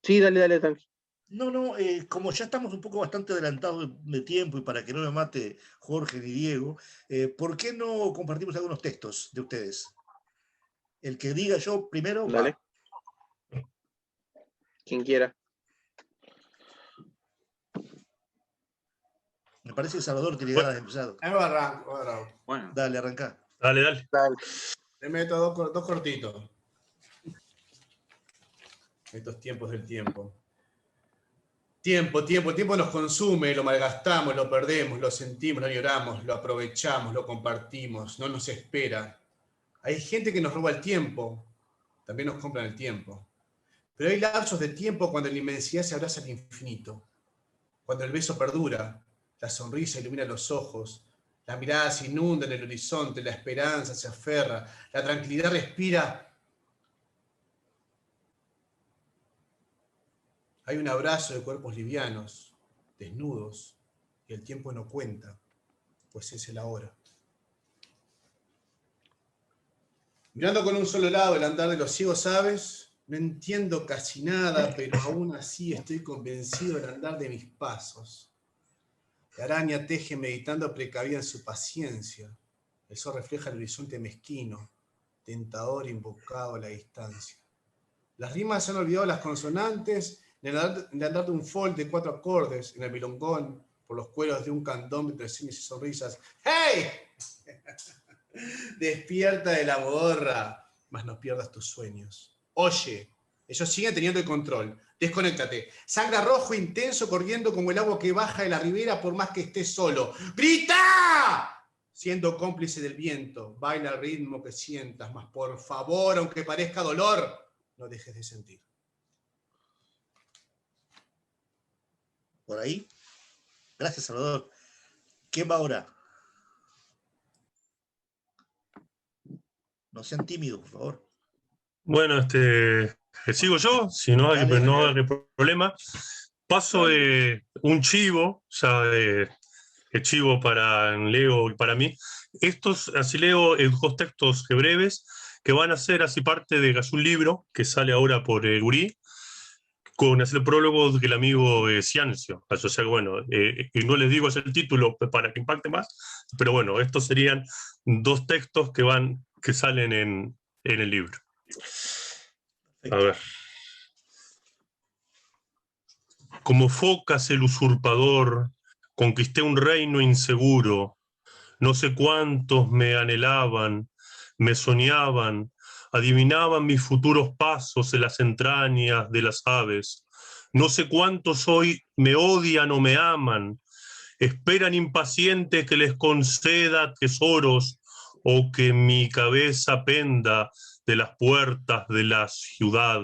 Sí, dale, tranqui. No, como ya estamos un poco bastante adelantados de tiempo y para que no me mate Jorge ni Diego, ¿por qué no compartimos algunos textos de ustedes? El que diga yo primero, Dale. va. Quien quiera. Me parece que Salvador tiene ganas de empezar. Arranco. Bueno. Dale, arrancá. Dale. Le meto dos cortitos. Estos tiempos del tiempo. El tiempo nos consume, lo malgastamos, lo perdemos, lo sentimos, lo lloramos, lo aprovechamos, lo compartimos, no nos espera. Hay gente que nos roba el tiempo, también nos compran el tiempo. Pero hay lapsos de tiempo cuando la inmensidad se abraza al infinito, cuando el beso perdura, la sonrisa ilumina los ojos, la mirada se inunda en el horizonte, la esperanza se aferra, la tranquilidad respira. Hay un abrazo de cuerpos livianos, desnudos, y el tiempo no cuenta, pues es el ahora. Mirando con un solo lado el andar de los ciegos aves, no entiendo casi nada, pero aún así estoy convencido del andar de mis pasos. La araña teje meditando precavida en su paciencia. El sol refleja el horizonte mezquino, tentador invocado a la distancia. Las rimas se han olvidado las consonantes de andar de un folk de 4 acordes en el milongón por los cueros de un candón entre cines y sonrisas. ¡Hey! Despierta de la modorra, mas no pierdas tus sueños. Oye, ellos siguen teniendo el control. Desconéctate. Sangra rojo intenso corriendo como el agua que baja de la ribera por más que estés solo. ¡Grita! Siendo cómplice del viento, baila el ritmo que sientas, mas por favor, aunque parezca dolor, no dejes de sentir. Por ahí. Gracias, Salvador. ¿Quién va ahora? No sean tímidos, por favor. Bueno, sigo yo, si no hay problema. Paso de un chivo, ya de chivo para Leo y para mí. Así leo dos textos breves que van a ser así parte de un libro que sale ahora por Gurí, con el prólogo del amigo Ciancio. O sea, bueno, y no les digo es el título para que impacte más, pero bueno, estos serían dos textos que salen en el libro. A ver. Como focas el usurpador, conquisté un reino inseguro. No sé cuántos me anhelaban, me soñaban, adivinaban mis futuros pasos en las entrañas de las aves. No sé cuántos hoy me odian o me aman, esperan impacientes que les conceda tesoros o que mi cabeza penda de las puertas de la ciudad.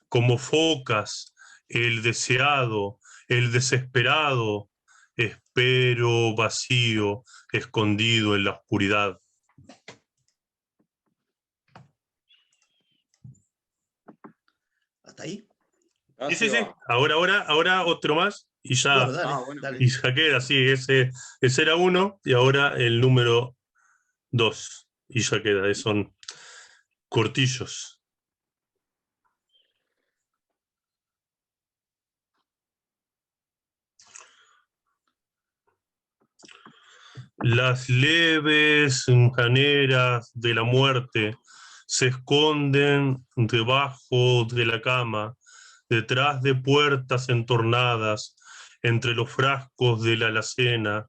Como focas, el deseado, el desesperado, espero vacío, escondido en la oscuridad. ¿Hasta ahí? Sí. Ahora otro más y ya, bueno, dale. y ya queda, sí, ese era uno y ahora el número 2 y ya queda, son cortillos. Las leves maneras de la muerte se esconden debajo de la cama, detrás de puertas entornadas, entre los frascos de la alacena,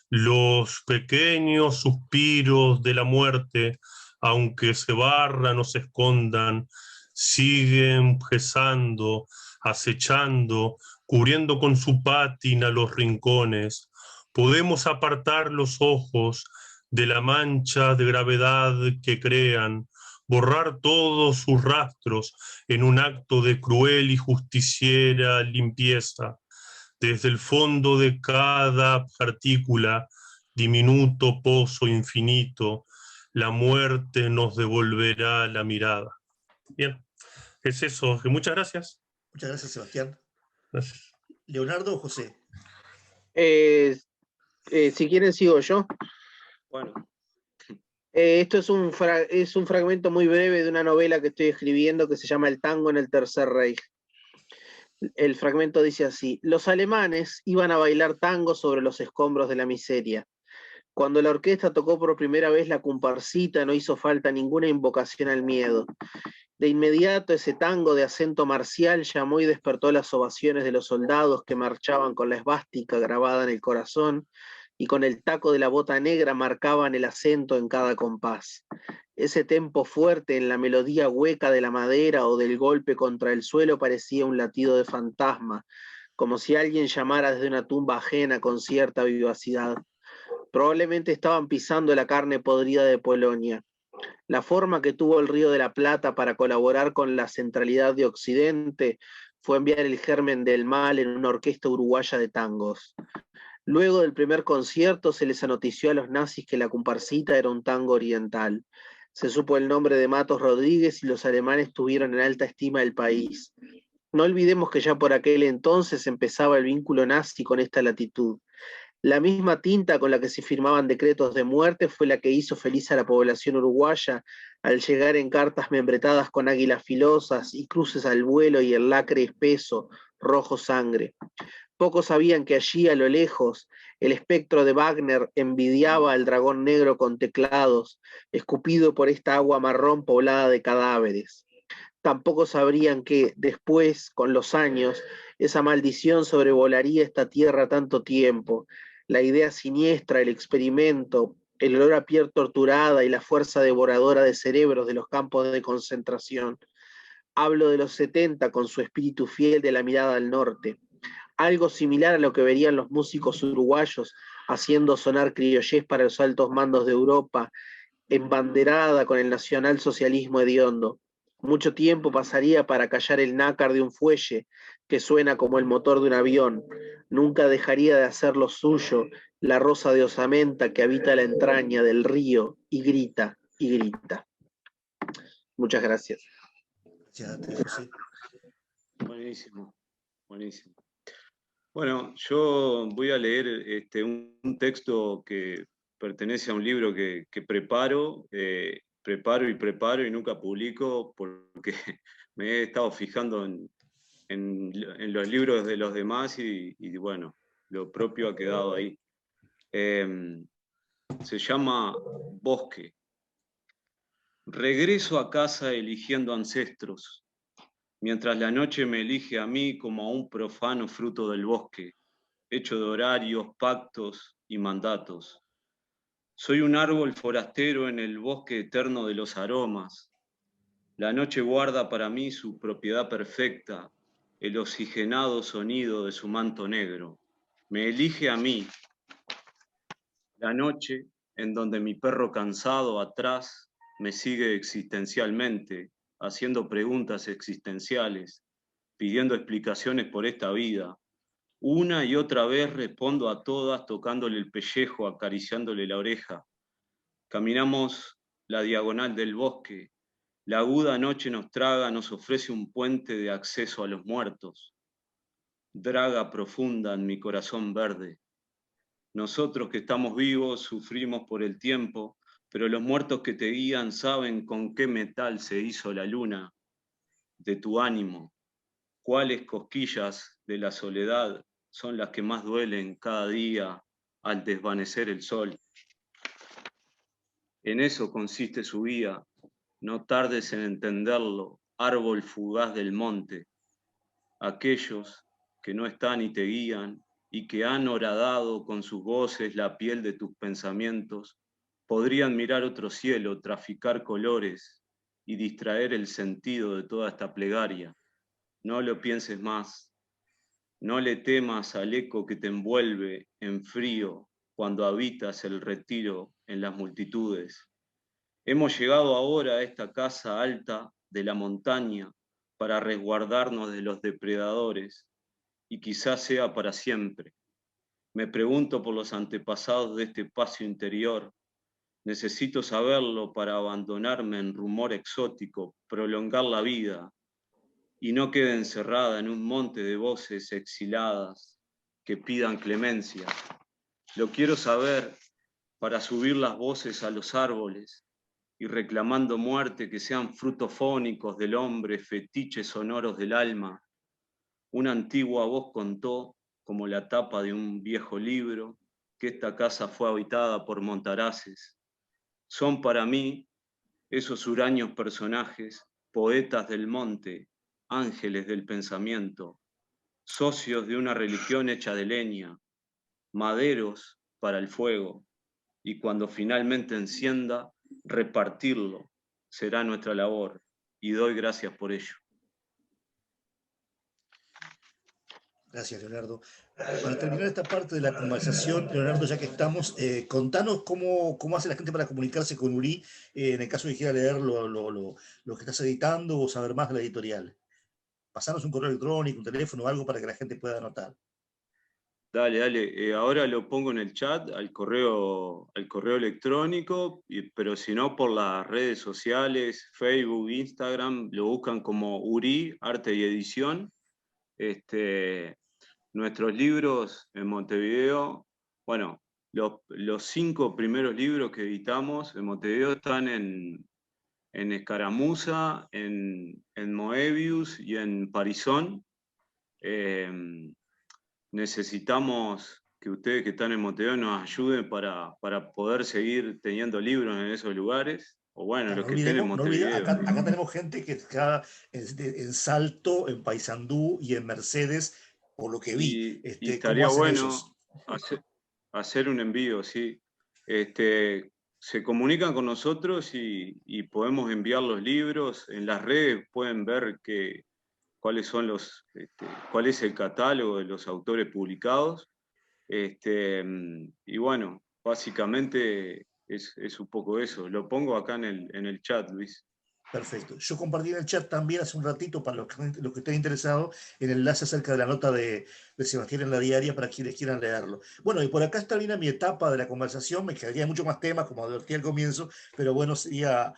los pequeños suspiros de la muerte, aunque se barran o se escondan, siguen pesando, acechando, cubriendo con su pátina los rincones. Podemos apartar los ojos de la mancha de gravedad que crean, borrar todos sus rastros en un acto de cruel y justiciera limpieza. Desde el fondo de cada partícula, diminuto pozo infinito, la muerte nos devolverá la mirada. Bien, es eso. Muchas gracias. Muchas gracias, Sebastián. Gracias. Leonardo o José. Si quieren sigo yo. Bueno. Esto es un fragmento muy breve de una novela que estoy escribiendo que se llama El tango en el Tercer Reich. El fragmento dice así: los alemanes iban a bailar tango sobre los escombros de la miseria. Cuando la orquesta tocó por primera vez la comparsita, no hizo falta ninguna invocación al miedo. De inmediato ese tango de acento marcial llamó y despertó las ovaciones de los soldados que marchaban con la esvástica grabada en el corazón y con el taco de la bota negra marcaban el acento en cada compás. Ese tempo fuerte en la melodía hueca de la madera o del golpe contra el suelo parecía un latido de fantasma, como si alguien llamara desde una tumba ajena con cierta vivacidad. Probablemente estaban pisando la carne podrida de Polonia. La forma que tuvo el Río de la Plata para colaborar con la centralidad de Occidente fue enviar el germen del mal en una orquesta uruguaya de tangos. Luego del primer concierto se les anotició a los nazis que la comparsita era un tango oriental. Se supo el nombre de Matos Rodríguez y los alemanes tuvieron en alta estima el país. No olvidemos que ya por aquel entonces empezaba el vínculo nazi con esta latitud. La misma tinta con la que se firmaban decretos de muerte fue la que hizo feliz a la población uruguaya al llegar en cartas membretadas con águilas filosas y cruces al vuelo y el lacre espeso, rojo sangre. Pocos sabían que allí, a lo lejos, el espectro de Wagner envidiaba al dragón negro con teclados, escupido por esta agua marrón poblada de cadáveres. Tampoco sabrían que, después, con los años, esa maldición sobrevolaría esta tierra tanto tiempo. La idea siniestra, el experimento, el olor a piel torturada y la fuerza devoradora de cerebros de los campos de concentración. Hablo de los 70 con su espíritu fiel de la mirada al norte. Algo similar a lo que verían los músicos uruguayos haciendo sonar criollés para los altos mandos de Europa, embanderada con el nacionalsocialismo hediondo. Mucho tiempo pasaría para callar el nácar de un fuelle que suena como el motor de un avión. Nunca dejaría de hacer lo suyo la rosa de osamenta que habita la entraña del río y grita y grita. Muchas gracias. Buenísimo, buenísimo. Bueno, yo voy a leer un texto que pertenece a un libro que preparo y nunca publico porque me he estado fijando en los libros de los demás y bueno, lo propio ha quedado ahí. Se llama Bosque. Regreso a casa eligiendo ancestros, mientras la noche me elige a mí como a un profano fruto del bosque, hecho de horarios, pactos y mandatos. Soy un árbol forastero en el bosque eterno de los aromas. La noche guarda para mí su propiedad perfecta, el oxigenado sonido de su manto negro. Me elige a mí. La noche, en donde mi perro cansado atrás me sigue existencialmente, haciendo preguntas existenciales, pidiendo explicaciones por esta vida. Una y otra vez respondo a todas tocándole el pellejo, acariciándole la oreja. Caminamos la diagonal del bosque. La aguda noche nos traga, nos ofrece un puente de acceso a los muertos. Draga profunda en mi corazón verde. Nosotros que estamos vivos sufrimos por el tiempo, pero los muertos que te guían saben con qué metal se hizo la luna de tu ánimo, cuáles cosquillas de la soledad son las que más duelen cada día al desvanecer el sol. En eso consiste su guía, no tardes en entenderlo, árbol fugaz del monte. Aquellos que no están y te guían, y que han horadado con sus voces la piel de tus pensamientos, podrían mirar otro cielo, traficar colores y distraer el sentido de toda esta plegaria. No lo pienses más, no le temas al eco que te envuelve en frío cuando habitas el retiro en las multitudes. Hemos llegado ahora a esta casa alta de la montaña para resguardarnos de los depredadores, y quizás sea para siempre. Me pregunto por los antepasados de este espacio interior. Necesito saberlo para abandonarme en rumor exótico, prolongar la vida, y no quede encerrada en un monte de voces exiladas que pidan clemencia. Lo quiero saber para subir las voces a los árboles y reclamando muerte que sean frutos fónicos del hombre, fetiches sonoros del alma. Una antigua voz contó, como la tapa de un viejo libro, que esta casa fue habitada por montaraces. Son para mí esos huraños personajes, poetas del monte, ángeles del pensamiento, socios de una religión hecha de leña, maderos para el fuego, y cuando finalmente encienda, repartirlo será nuestra labor, y doy gracias por ello. Gracias, Leonardo. Para terminar esta parte de la conversación, Leonardo, ya que estamos, contanos cómo hace la gente para comunicarse con Uri, en el caso de que quiera leer lo que estás editando o saber más de la editorial. Pasanos un correo electrónico, un teléfono o algo para que la gente pueda anotar. Dale. Ahora lo pongo en el chat, al correo electrónico, pero si no, por las redes sociales, Facebook, Instagram, lo buscan como Uri, Arte y Edición. Nuestros libros en Montevideo, bueno, los 5 primeros libros que editamos en Montevideo están en Escaramuza, en Moebius y en Parisón. Necesitamos que ustedes que están en Montevideo nos ayuden para poder seguir teniendo libros en esos lugares. O bueno, Claro, los que estén en Montevideo. Acá tenemos gente que está en Salto, en Paysandú y en Mercedes, por lo que vi. Y ¿Cómo estaría hacen bueno ellos? hacer un envío, sí. Se comunican con nosotros y podemos enviar los libros. En las redes pueden ver cuál es el catálogo de los autores publicados. Y bueno, básicamente es un poco eso. Lo pongo acá en el chat, Luis. Perfecto. Yo compartí en el chat también hace un ratito, para los que estén interesados, el enlace acerca de la nota de Sebastián en la diaria para quienes quieran leerlo. Bueno, y por acá termina mi etapa de la conversación. Me quedaría mucho más temas, como advertí al comienzo, pero bueno, sería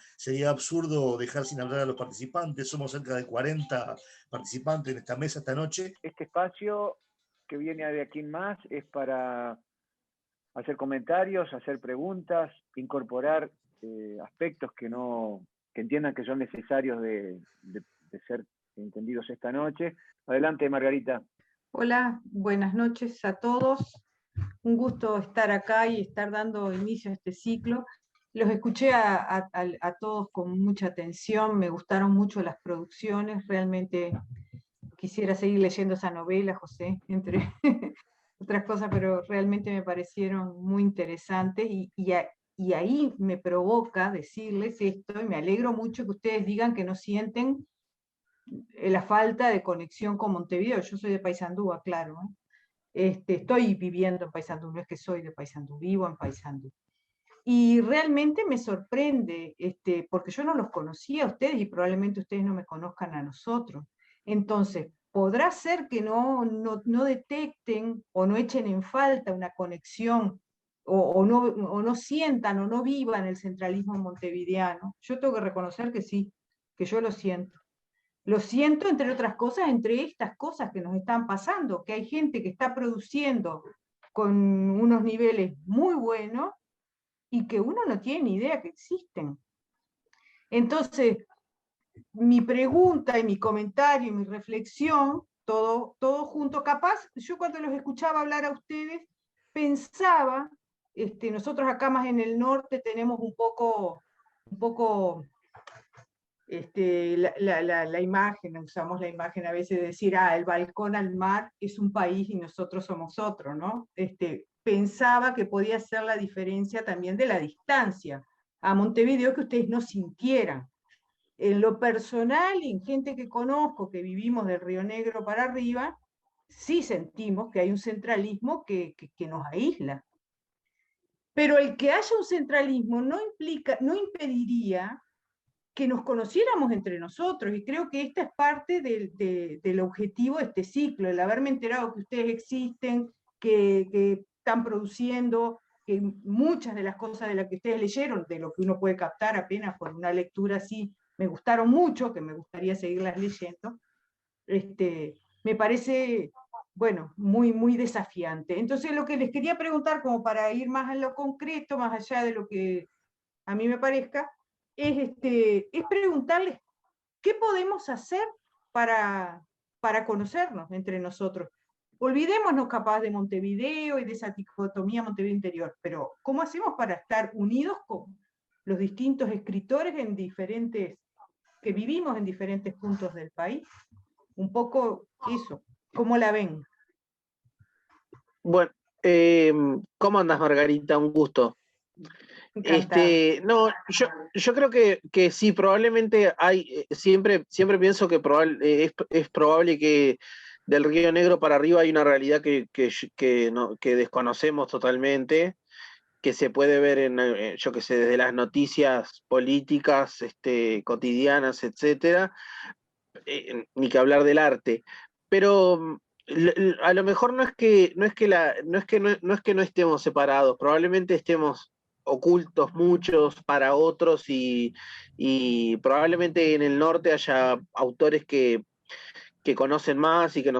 absurdo dejar sin hablar a los participantes. Somos cerca de 40 participantes en esta mesa esta noche. Este espacio que viene de aquí en más es para hacer comentarios, hacer preguntas, incorporar aspectos que entiendan que son necesarios de ser entendidos esta noche. Adelante, Margarita. Hola, buenas noches a todos. Un gusto estar acá y estar dando inicio a este ciclo. Los escuché a todos con mucha atención, me gustaron mucho las producciones, realmente quisiera seguir leyendo esa novela, José, entre otras cosas, pero realmente me parecieron muy interesantes y ahí me provoca decirles esto, y me alegro mucho que ustedes digan que no sienten la falta de conexión con Montevideo. Yo soy de Paysandú, claro, ¿eh? Estoy viviendo en Paysandú, no es que soy de Paysandú, vivo en Paysandú. Y realmente me sorprende, porque yo no los conocía a ustedes y probablemente ustedes no me conozcan a nosotros. Entonces, podrá ser que no detecten o no echen en falta una conexión o no sientan o no vivan el centralismo montevideano. Yo tengo que reconocer que sí, que yo lo siento. Lo siento, entre otras cosas, entre estas cosas que nos están pasando, que hay gente que está produciendo con unos niveles muy buenos y que uno no tiene ni idea que existen. Entonces, mi pregunta y mi comentario y mi reflexión, todo junto, capaz, yo cuando los escuchaba hablar a ustedes, pensaba, nosotros acá más en el norte tenemos un poco La imagen, usamos la imagen a veces de decir, el balcón al mar es un país y nosotros somos otro, ¿no? Pensaba que podía ser la diferencia también de la distancia a Montevideo, que ustedes no sintieran. En lo personal, y en gente que conozco, que vivimos del Río Negro para arriba, sí sentimos que hay un centralismo que nos aísla. Pero el que haya un centralismo no impediría que nos conociéramos entre nosotros, y creo que esta es parte del objetivo de este ciclo, el haberme enterado que ustedes existen, que están produciendo, que muchas de las cosas de las que ustedes leyeron, de lo que uno puede captar apenas por una lectura así, me gustaron mucho, que me gustaría seguirlas leyendo, me parece, bueno, muy, muy desafiante. Entonces, lo que les quería preguntar, como para ir más a lo concreto, más allá de lo que a mí me parezca, es preguntarles qué podemos hacer para conocernos entre nosotros. Olvidémonos capaz de Montevideo y de esa dicotomía Montevideo interior, pero ¿cómo hacemos para estar unidos con los distintos escritores que vivimos en diferentes puntos del país? Un poco eso, ¿cómo la ven? Bueno, ¿cómo andas, Margarita? Un gusto. No, yo creo que sí, probablemente siempre pienso que es probable que del Río Negro para arriba hay una realidad que desconocemos totalmente, que se puede ver yo qué sé, desde las noticias políticas, cotidianas, etcétera, ni que hablar del arte. Pero a lo mejor no es que no estemos separados, probablemente estemos ocultos muchos para otros y probablemente en el norte haya autores que conocen más y que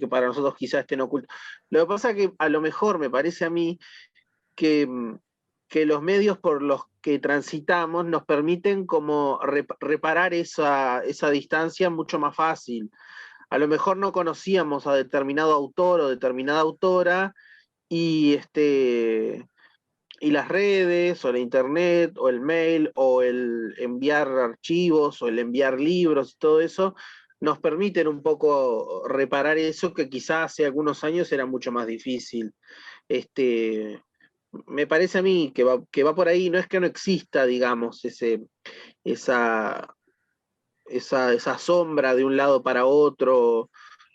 para nosotros quizás estén ocultos. Lo que pasa es que a lo mejor me parece a mí que los medios por los que transitamos nos permiten como reparar esa distancia mucho más fácil. A lo mejor no conocíamos a determinado autor o determinada autora y las redes o la internet o el mail o el enviar archivos o el enviar libros y todo eso nos permiten un poco reparar eso que quizás hace algunos años era mucho más difícil. Me parece a mí que va por ahí, no es que no exista, digamos, esa sombra de un lado para otro.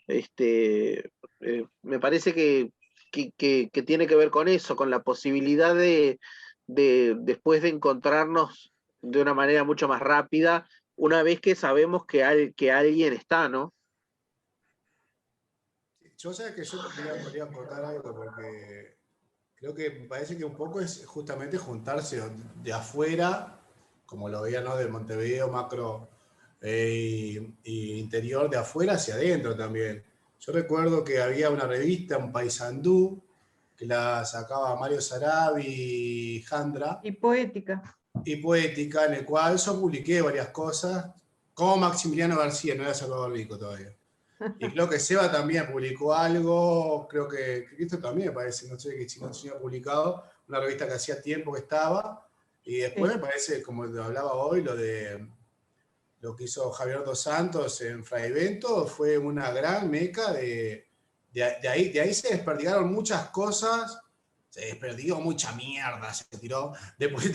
Me parece que tiene que ver con eso, con la posibilidad de después de encontrarnos de una manera mucho más rápida, una vez que sabemos que alguien está, ¿no? Yo sé que yo quería aportar algo porque creo que me parece que un poco es justamente juntarse de afuera, como lo veía, ¿no? De Montevideo, macro y interior, de afuera hacia adentro también. Yo recuerdo que había una revista, un Paysandú, que la sacaba Mario Sarabi y Jandra. Y Poética. Y Poética, en el cual yo publiqué varias cosas, como Maximiliano García, no era Salvador Rico todavía. Y creo que Seba también publicó algo, creo que Cristo también me parece, no sé si no ha publicado, una revista que hacía tiempo que estaba, y después me parece, como hablaba hoy, lo que hizo Javier Dos Santos en Fraivento fue una gran meca de ahí se desperdigaron muchas cosas, se desperdigó mucha mierda, se tiró después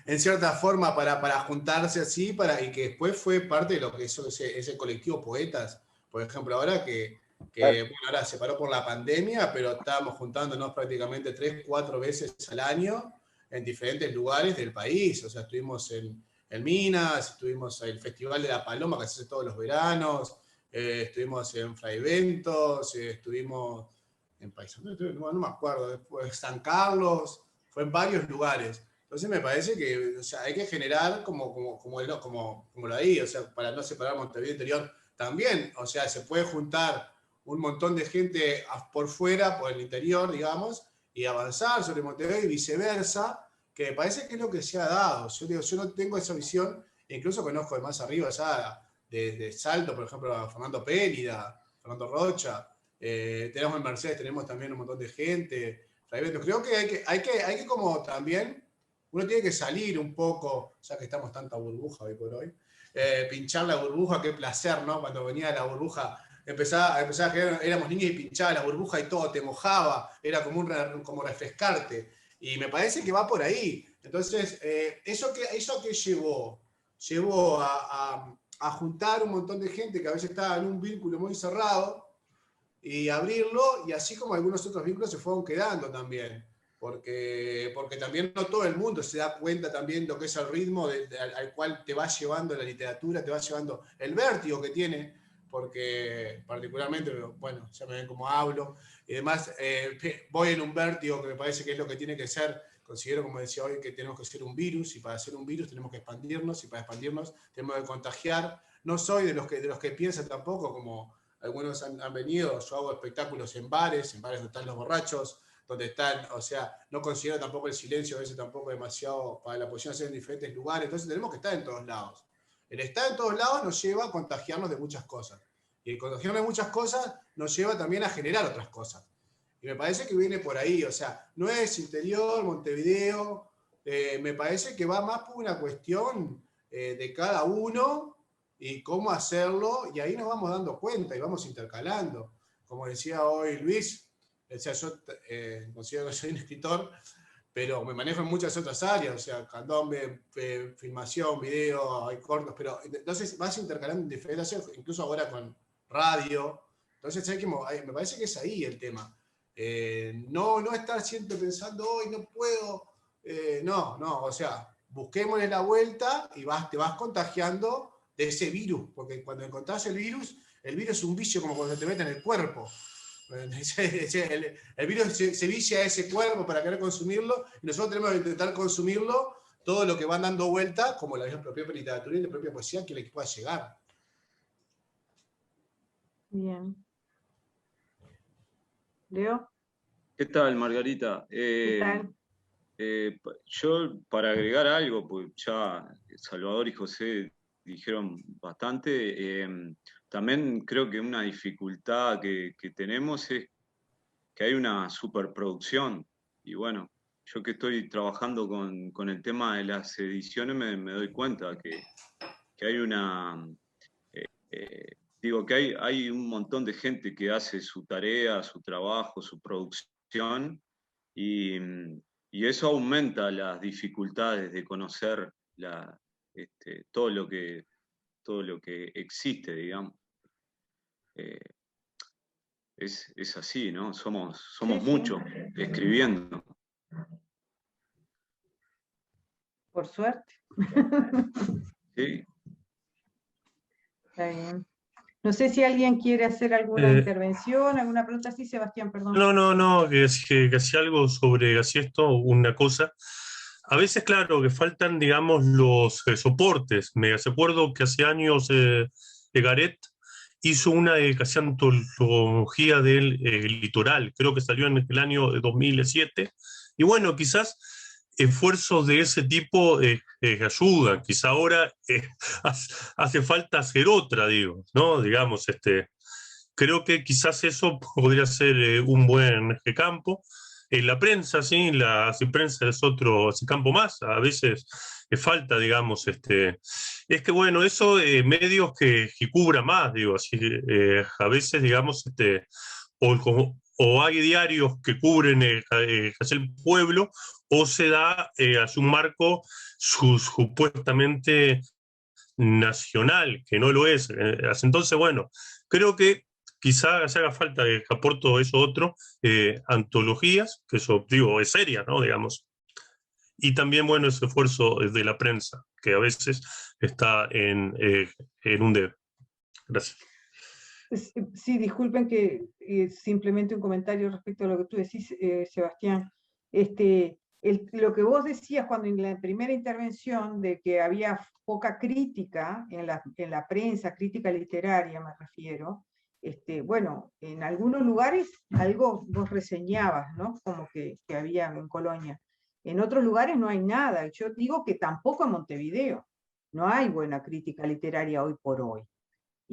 en cierta forma para juntarse así, y que después fue parte de lo que hizo ese colectivo Poetas, por ejemplo, ahora bueno, ahora se paró por la pandemia, pero estábamos juntándonos prácticamente 3-4 veces al año en diferentes lugares del país, o sea, estuvimos en Minas, estuvimos en el Festival de la Paloma que se hace todos los veranos, estuvimos en Fraiventos, estuvimos en Paysandú, no me acuerdo, después San Carlos, fue en varios lugares. Entonces me parece que, o sea, hay que generar como lo ahí, o sea, para no separar Montevideo interior también, o sea, se puede juntar un montón de gente por fuera, por el interior, digamos, y avanzar sobre Montevideo y viceversa, que me parece que es lo que se ha dado. Yo digo, yo no tengo esa visión, e incluso conozco de más arriba, ya de Salto, por ejemplo, a Fernando Pélida, Fernando Rocha, tenemos en Mercedes, tenemos también un montón de gente. Creo que hay que como también, uno tiene que salir un poco, ya que estamos tanta burbuja hoy por hoy, pinchar la burbuja, qué placer, ¿no? Cuando venía la burbuja, empezaba a que éramos niños y pinchaba la burbuja y todo te mojaba, era como refrescarte. Y me parece que va por ahí. Entonces, ¿eso que llevó a juntar un montón de gente que a veces estaba en un vínculo muy cerrado y abrirlo, y así como algunos otros vínculos se fueron quedando también. Porque también no todo el mundo se da cuenta también de lo que es el ritmo al cual te va llevando la literatura, te va llevando el vértigo que tiene, porque particularmente, bueno, ya me ven cómo hablo, y además voy en un vértigo que me parece que es lo que tiene que ser. Considero, como decía hoy, que tenemos que ser un virus, y para ser un virus tenemos que expandirnos, y para expandirnos tenemos que contagiar. No soy de los que piensan tampoco, como algunos han venido, yo hago espectáculos en bares donde están los borrachos, donde están, o sea, no considero tampoco el silencio a veces tampoco demasiado para la posición de hacer en diferentes lugares, entonces tenemos que estar en todos lados. El estar en todos lados nos lleva a contagiarnos de muchas cosas, y el contagiarnos de muchas cosas nos lleva también a generar otras cosas. Y me parece que viene por ahí, o sea, no es Interior, Montevideo, me parece que va más por una cuestión de cada uno y cómo hacerlo, y ahí nos vamos dando cuenta y vamos intercalando. Como decía hoy Luis, o sea, yo considero que soy un escritor, pero me manejo en muchas otras áreas, o sea, candombe, filmación, video, hay cortos, pero entonces vas intercalando en diferentes áreas, incluso ahora con radio. Entonces me parece que es ahí el tema. No estar siempre pensando, hoy no puedo, no, o sea, busquémosle la vuelta y te vas contagiando de ese virus, porque cuando encontrás el virus es un vicio como cuando te meten en el cuerpo. El virus se vicia a ese cuerpo para querer consumirlo, y nosotros tenemos que intentar consumirlo todo lo que van dando vuelta, como la propia literatura y la propia poesía que le pueda llegar. Bien. Leo. ¿Qué tal, Margarita? ¿Qué tal? Yo, para agregar algo, pues ya Salvador y José dijeron bastante, también creo que una dificultad que tenemos es que hay una superproducción. Y bueno, yo que estoy trabajando con el tema de las ediciones me doy cuenta que hay una... digo que hay un montón de gente que hace su tarea, su trabajo, su producción, y eso aumenta las dificultades de conocer todo lo que existe, digamos. Es así, ¿no? Somos Sí. muchos escribiendo. Por suerte. Sí. Está bien. No sé si alguien quiere hacer alguna intervención, alguna pregunta. Sí, Sebastián, perdón. No, que hacía algo sobre esto, una cosa. A veces, claro, que faltan, digamos, los soportes. Me acuerdo que hace años Garet hizo una casi antología del litoral, creo que salió en el año 2007. Y bueno, quizás esfuerzos de ese tipo ayudan. Quizá ahora hace falta hacer otra, digo, ¿no? Digamos, creo que quizás eso podría ser un buen campo. La prensa, sí, la prensa es otro campo más. A veces falta, digamos, es que bueno, eso medios que cubra más, digo, así, a veces, digamos, o hay diarios que cubren el pueblo, o se da a su marco supuestamente nacional, que no lo es. Entonces, bueno, creo que quizá se haga falta que aporto eso otro, antologías, que eso, digo, es seria, ¿no? Digamos. Y también, bueno, ese esfuerzo de la prensa, que a veces está en un debe. Gracias. Sí, disculpen que simplemente un comentario respecto a lo que tú decís, Sebastián. Lo que vos decías cuando en la primera intervención de que había poca crítica en la prensa, crítica literaria me refiero, bueno, en algunos lugares algo vos reseñabas, ¿no? Como que había en Colonia. En otros lugares no hay nada. Yo digo que tampoco en Montevideo no hay buena crítica literaria hoy por hoy.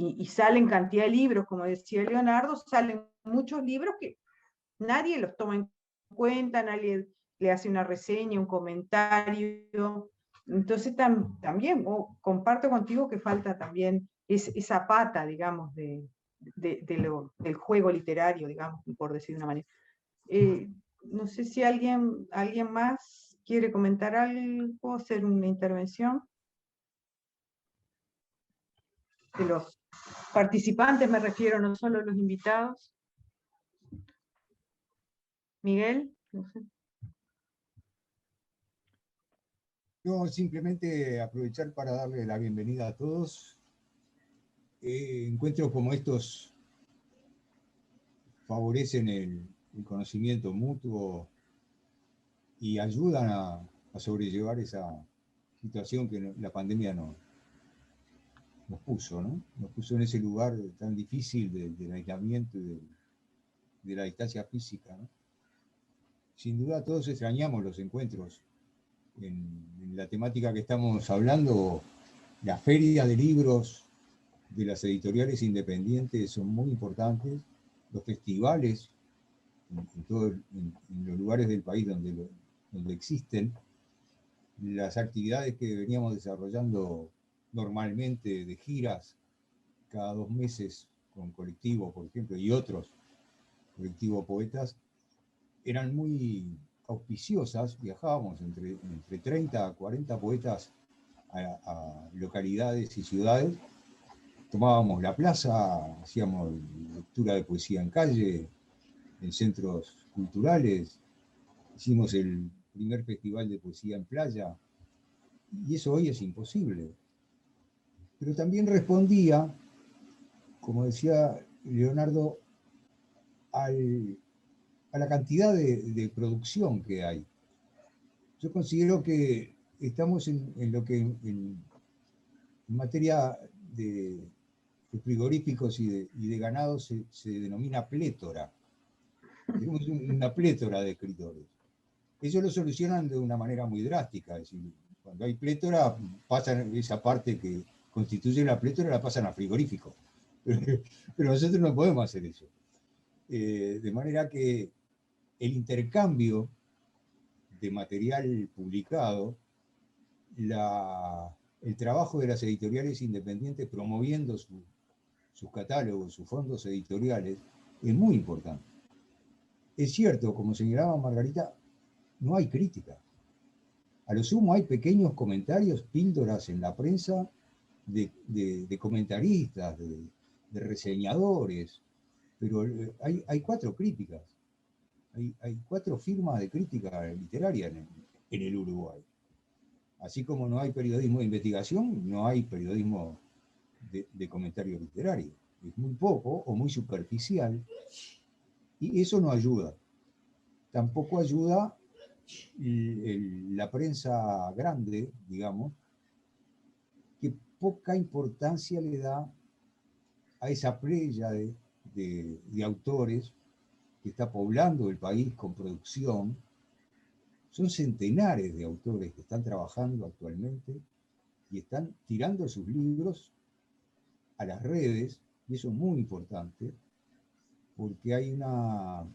Y salen cantidad de libros, como decía Leonardo, salen muchos libros que nadie los toma en cuenta, nadie le hace una reseña, un comentario. Entonces también comparto contigo que falta también esa pata, digamos, del juego literario, digamos, por decir de una manera. No sé si alguien más quiere comentar algo, hacer una intervención. De los participantes me refiero, no solo los invitados. Miguel, no sé. No, simplemente aprovechar para darle la bienvenida a todos. Encuentros como estos favorecen el conocimiento mutuo y ayudan a sobrellevar esa situación que la pandemia nos puso, ¿no? Nos puso en ese lugar tan difícil del aislamiento y de la distancia física, ¿no? Sin duda todos extrañamos los encuentros en la temática que estamos hablando. Las ferias de libros de las editoriales independientes son muy importantes, los festivales en los lugares del país donde existen, las actividades que veníamos desarrollando normalmente de giras cada 2 meses con colectivos, por ejemplo, y otros colectivos poetas, eran muy auspiciosas. Viajábamos entre 30 a 40 poetas a localidades y ciudades. Tomábamos la plaza, hacíamos lectura de poesía en calle, en centros culturales, hicimos el primer festival de poesía en playa, y eso hoy es imposible. Pero también respondía, como decía Leonardo, a la cantidad de producción que hay. Yo considero que estamos en lo que en materia de frigoríficos y de ganado se denomina plétora. Tenemos una plétora de escritores. Ellos lo solucionan de una manera muy drástica, es decir, cuando hay plétora, pasan esa parte que constituye la plétora, la pasan a frigorífico. Pero nosotros no podemos hacer eso. De manera que el intercambio de material publicado, el trabajo de las editoriales independientes promoviendo sus catálogos, sus fondos editoriales, es muy importante. Es cierto, como señalaba Margarita, no hay crítica. A lo sumo hay pequeños comentarios, píldoras en la prensa de comentaristas, de reseñadores, pero hay 4 críticas, hay 4 firmas de crítica literaria en el Uruguay. Así como no hay periodismo de investigación, no hay periodismo de comentario literario. Es muy poco o muy superficial, y eso no ayuda. Tampoco ayuda la prensa grande, digamos, que poca importancia le da a esa playa de autores que está poblando el país con producción. Son centenares de autores que están trabajando actualmente y están tirando sus libros a las redes, y eso es muy importante, porque hay una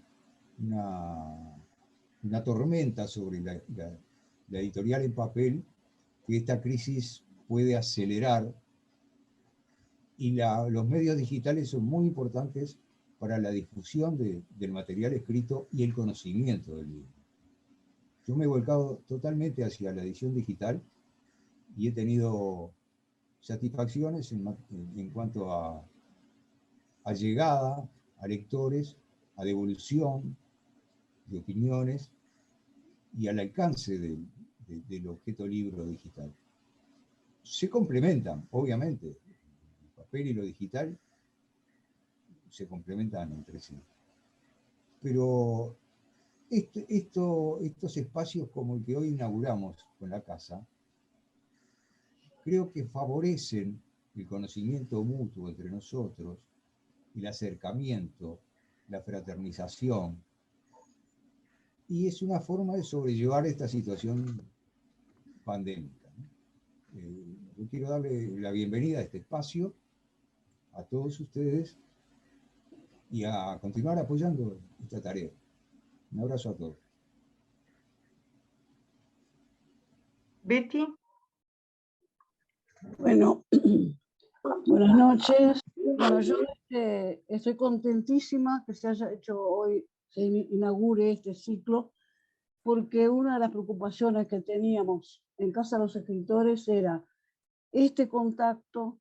tormenta sobre la editorial en papel que esta crisis puede acelerar, y los medios digitales son muy importantes para la difusión del material escrito y el conocimiento del libro. Yo me he volcado totalmente hacia la edición digital y he tenido satisfacciones en cuanto a llegada a lectores, a devolución de opiniones y al alcance del objeto libro digital. Se complementan, obviamente, el papel y lo digital se complementan entre sí. Pero estos espacios como el que hoy inauguramos con la casa, creo que favorecen el conocimiento mutuo entre nosotros, el acercamiento, la fraternización, y es una forma de sobrellevar esta situación pandémica, ¿no? Yo quiero darle la bienvenida a este espacio, a todos ustedes, y a continuar apoyando esta tarea. Un abrazo a todos. Betty. Bueno, buenas noches. Bueno, yo estoy contentísima que se haya hecho hoy, se inaugure este ciclo, porque una de las preocupaciones que teníamos en Casa de los Escritores era este contacto.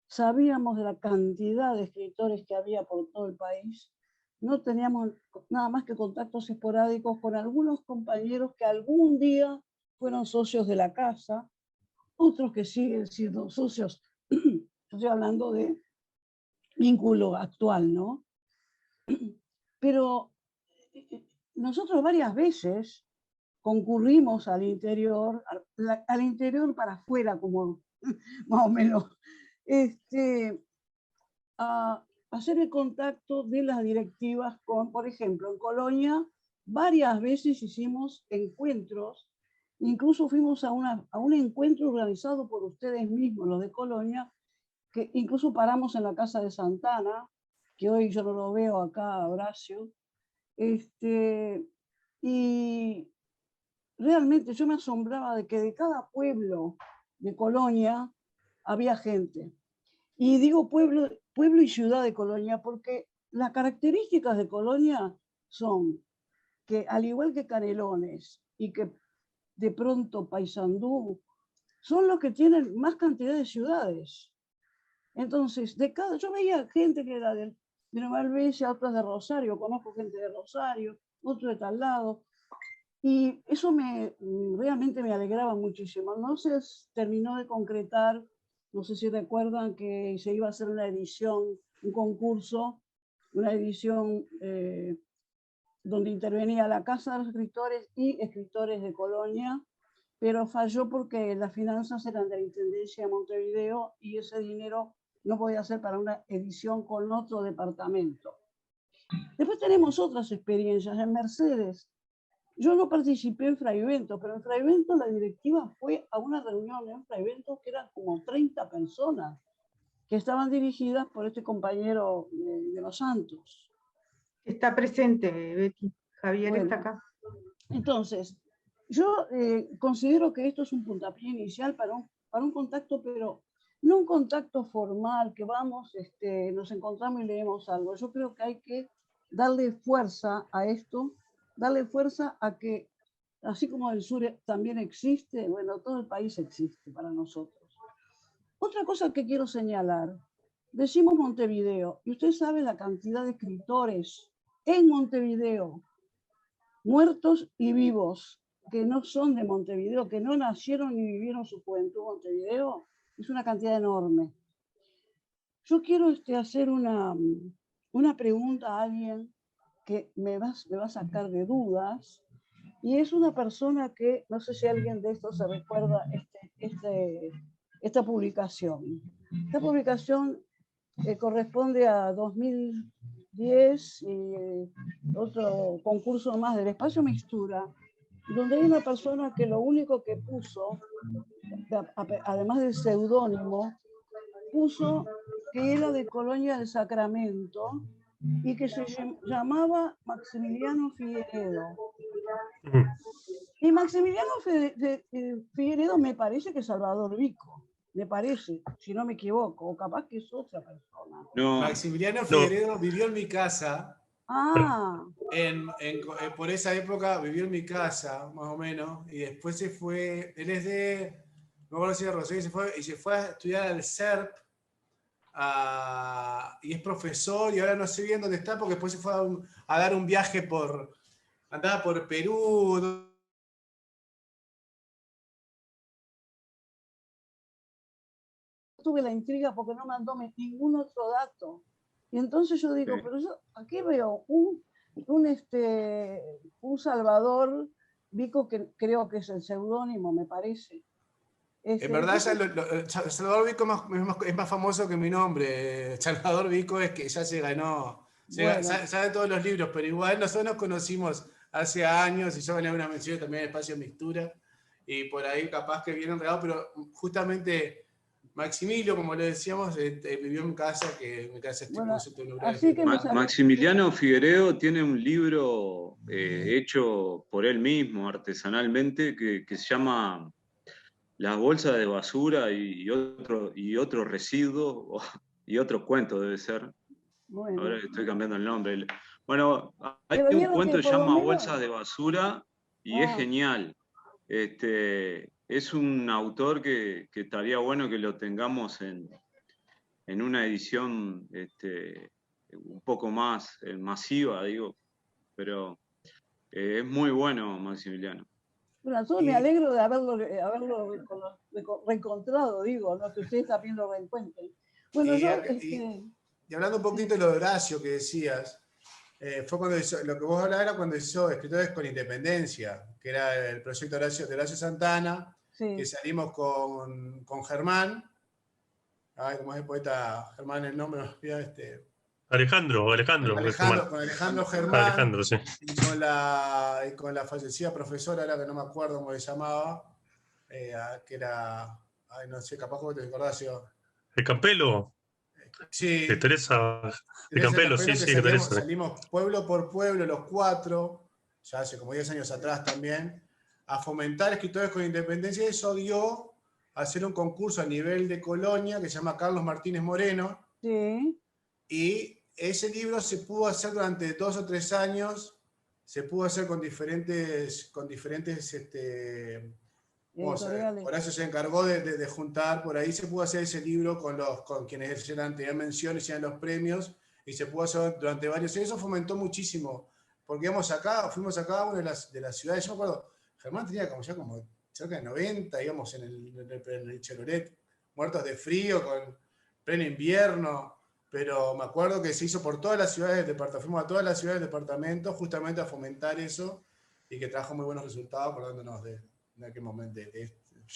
Sabíamos de la cantidad de escritores que había por todo el país. No teníamos nada más que contactos esporádicos con algunos compañeros que algún día fueron socios de la casa, otros que siguen siendo socios. Estoy hablando de vínculo actual, ¿no? Pero nosotros varias veces concurrimos al interior para afuera, como más o menos, a hacer el contacto de las directivas con, por ejemplo, en Colonia, varias veces hicimos encuentros, incluso fuimos a un encuentro organizado por ustedes mismos, los de Colonia, que incluso paramos en la casa de Santana, que hoy yo no lo veo acá, Horacio, y realmente yo me asombraba de que de cada pueblo de Colonia había gente. Y digo pueblo y ciudad de Colonia porque las características de Colonia son que, al igual que Canelones y que de pronto Paysandú, son los que tienen más cantidad de ciudades. Entonces, yo veía gente que era de Nueva Albesia, otras de Rosario, conozco gente de Rosario, otro de tal lado, y eso realmente me alegraba muchísimo. No se terminó de concretar, no sé si recuerdan que se iba a hacer una edición, un concurso, una edición donde intervenía la Casa de los Escritores y escritores de Colonia, pero falló porque las finanzas eran de la Intendencia de Montevideo y ese dinero no podía ser para una edición con otro departamento. Después tenemos otras experiencias. En Mercedes, yo no participé en Fraivento, pero en Fraivento la directiva fue a una reunión en Fraivento que eran como 30 personas que estaban dirigidas por este compañero de Los Santos. Está presente, Betty. Javier Bueno, está acá. Entonces, yo considero que esto es un puntapié inicial para un contacto, pero no un contacto formal, que vamos, nos encontramos y leemos algo. Yo creo que hay que darle fuerza a esto, darle fuerza a que, así como el sur también existe, bueno, todo el país existe para nosotros. Otra cosa que quiero señalar, decimos Montevideo, y usted sabe la cantidad de escritores en Montevideo, muertos y vivos, que no son de Montevideo, que no nacieron ni vivieron su juventud en Montevideo, es una cantidad enorme. Yo quiero hacer una pregunta a alguien que me va a sacar de dudas, y es una persona que, no sé si alguien de estos se recuerda esta publicación. Esta publicación corresponde a 2010 y otro concurso más del Espacio Mixtura, donde hay una persona que lo único que puso, además del seudónimo, puso que era de Colonia del Sacramento y que se llamaba Maximiliano Figueredo. Y Maximiliano Figueredo me parece que es Salvador Vico, me parece, si no me equivoco, o capaz que es otra persona. No, Maximiliano Figueredo vivió en mi casa. Ah. Por esa época vivió en mi casa, más o menos, y después se fue, él es de, no me acuerdo si de Rosario, y se fue a estudiar al CERP, y es profesor, y ahora no sé bien dónde está, porque después se fue a dar un viaje andaba por Perú. Tuve la intriga porque no mandó ningún otro dato. Y entonces yo digo, pero yo aquí veo un Salvador Vico, que creo que es el seudónimo, me parece. En verdad, Salvador Vico es más famoso que mi nombre. Salvador Vico es que ya se ganó, sabe todos los libros, pero igual nosotros nos conocimos hace años y yo gané una mención también en Espacio Mixtura, y por ahí capaz que viene enredado, pero justamente Maximilio, como le decíamos, vivió en casa, que me casa concepto Maximiliano Figueredo tiene un libro hecho por él mismo, artesanalmente, que se llama las bolsas de basura y otro residuo, y otro cuento debe ser. Bueno. Ahora estoy cambiando el nombre. Bueno, hay Pero un cuento que se llama menos... Bolsas de basura y es genial. Es un autor que estaría bueno que lo tengamos en una edición un poco más masiva, digo, pero es muy bueno Maximiliano. Bueno, yo me alegro de haberlo reencontrado, digo, no que ustedes también lo reencuentren. Bueno, y hablando un poquito de lo de Horacio que decías, fue cuando lo que vos hablabas era cuando hizo Escritores con Independencia, que era el proyecto de Horacio Santana, sí, que salimos con Germán. Ay, ¿cómo es el poeta? Germán, el nombre, Alejandro Germán, sí. y con la fallecida profesora, ahora que no me acuerdo cómo se llamaba, que era, ay, no sé, capaz que te acordás yo. ¿De Campelo? Sí. De Teresa de Campelo, sí, salimos pueblo por pueblo, los 4, ya hace como 10 años atrás también, a fomentar escritores con independencia. Eso dio a hacer un concurso a nivel de Colonia que se llama Carlos Martínez Moreno. Sí. Y ese libro se pudo hacer durante 2 o 3 años, se pudo hacer con diferentes Horacio se encargó de juntar, por ahí se pudo hacer ese libro con quienes tenían menciones, tenían los premios, y se pudo hacer durante varios años. Eso fomentó muchísimo, porque fuimos a cada una de las ciudades. Yo me acuerdo, Germán tenía como cerca de 90, íbamos en el Cheloret, muertos de frío, con pleno invierno, pero me acuerdo que se hizo por todas las ciudades del departamento, fuimos a todas las ciudades del departamento justamente a fomentar eso, y que trajo muy buenos resultados, acordándonos de aquel momento,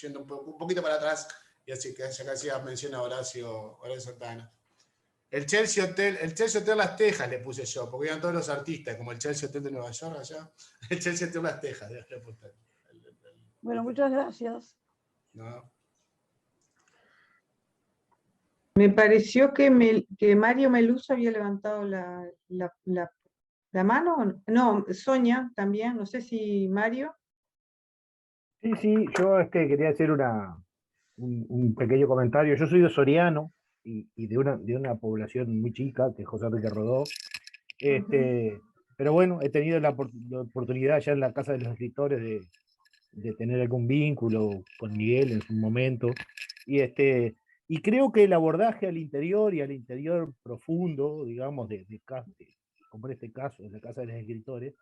yendo un poquito para atrás, y así que ya casi menciona Horacio Santana. El Chelsea Hotel Las Tejas le puse yo, porque iban todos los artistas, como el Chelsea Hotel de Nueva York allá, el Chelsea Hotel Las Tejas. Bueno, muchas gracias. No. Me pareció que Mario Meluso había levantado la mano. No, Sonia también, no sé si Mario. Sí, yo quería hacer un pequeño comentario. Yo soy de Soriano y de una población muy chica, que es José Enrique Rodó. Pero bueno, he tenido la oportunidad ya en la Casa de los Escritores de tener algún vínculo con Miguel en su momento. Y creo que el abordaje al interior y al interior profundo, digamos, como en este caso, de la Casa de los Escritores,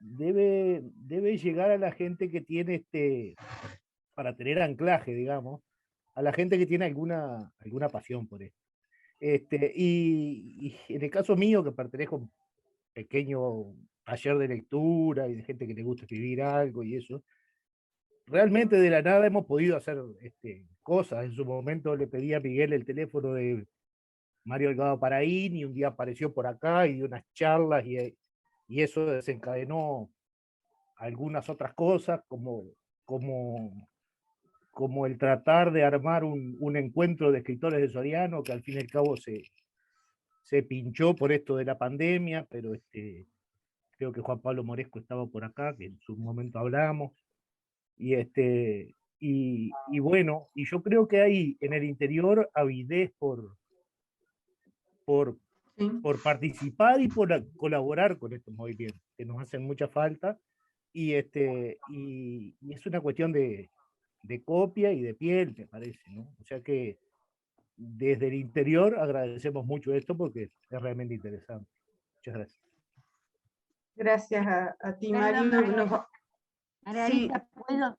debe llegar a la gente que tiene para tener anclaje, digamos, a la gente que tiene alguna pasión por esto. Y en el caso mío, que pertenezco a un pequeño taller de lectura y de gente que le gusta escribir algo y eso, realmente de la nada hemos podido hacer cosas. En su momento le pedí a Miguel el teléfono de Mario Delgado Paraín y un día apareció por acá y dio unas charlas y eso desencadenó algunas otras cosas como el tratar de armar un encuentro de escritores de Soriano, que al fin y al cabo se pinchó por esto de la pandemia, pero creo que Juan Pablo Moresco estaba por acá, que en su momento hablamos, y bueno, y yo creo que hay en el interior avidez por participar y por colaborar con estos movimientos, que nos hacen mucha falta, y es una cuestión de copia y de piel, me parece, ¿no? O sea que desde el interior agradecemos mucho esto porque es realmente interesante. Muchas gracias. Gracias a ti, Mario. Margarita, ¿puedo?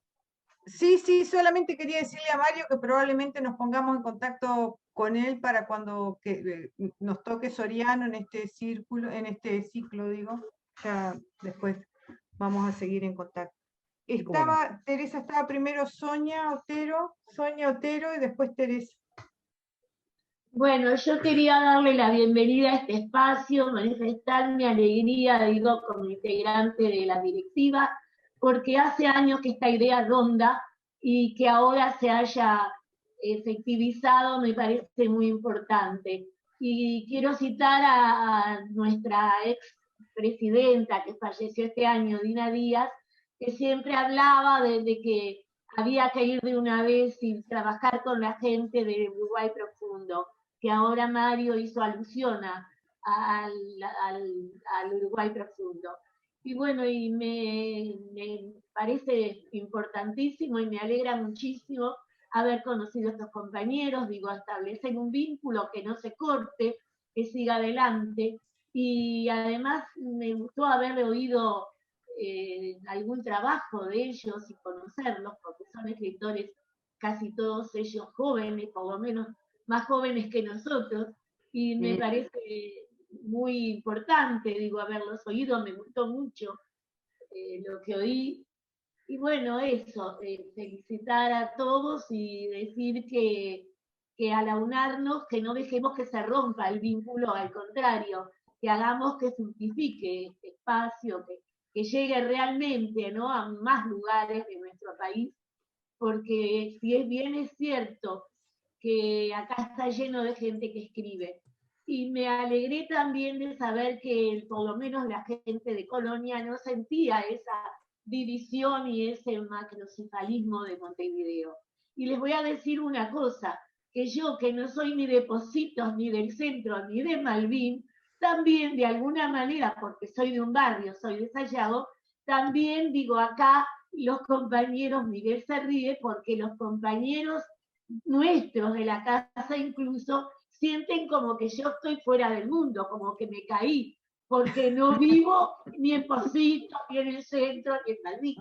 Sí, solamente quería decirle a Mario que probablemente nos pongamos en contacto con él para cuando nos toque Soriano en este ciclo, digo, ya después vamos a seguir en contacto. Teresa estaba primero Sonia Otero y después Teresa. Bueno, yo quería darle la bienvenida a este espacio, manifestar mi alegría, digo, como integrante de la directiva, porque hace años que esta idea ronda y que ahora se haya efectivizado me parece muy importante. Y quiero citar a nuestra expresidenta que falleció este año, Dina Díaz, que siempre hablaba de que había que ir de una vez y trabajar con la gente del Uruguay profundo, que ahora Mario hizo alusión al Uruguay profundo. Y bueno, y me parece importantísimo y me alegra muchísimo haber conocido a estos compañeros, digo, establecer un vínculo que no se corte, que siga adelante. Y además me gustó haber oído algún trabajo de ellos y conocerlos, porque son escritores casi todos ellos jóvenes, por lo menos más jóvenes que nosotros, y me parece muy importante, digo, haberlos oído, me gustó mucho lo que oí. Y bueno, eso, felicitar a todos y decir que al aunarnos, que no dejemos que se rompa el vínculo, al contrario, que hagamos que fructifique este espacio, que llegue realmente, ¿no?, a más lugares de nuestro país, porque si bien es cierto que acá está lleno de gente que escribe, y me alegré también de saber que por lo menos la gente de Colonia no sentía esa división y ese macrocefalismo de Montevideo. Y les voy a decir una cosa, que yo, que no soy ni de Positos, ni del centro, ni de Malvin, también de alguna manera, porque soy de un barrio, soy de Sayago, también digo acá los compañeros, Miguel se ríe, porque los compañeros nuestros de la casa incluso sienten como que yo estoy fuera del mundo, como que me caí, porque no vivo ni en Positos, ni en el centro, ni en Malvin.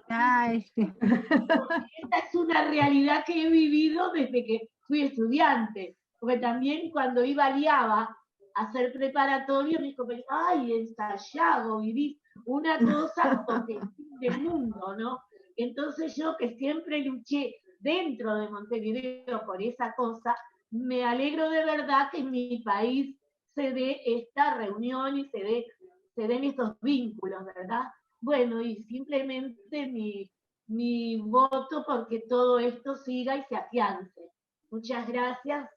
Esta es una realidad que he vivido desde que fui estudiante, porque también cuando iba a Liaba a hacer preparatorio, me dijo, ay, en Sayago vivís una cosa como que del mundo, ¿no? Entonces yo, que siempre luché dentro de Montevideo por esa cosa, me alegro de verdad que en mi país se dé esta reunión y se den estos vínculos, ¿verdad? Bueno, y simplemente mi voto porque todo esto siga y se afiance. Muchas gracias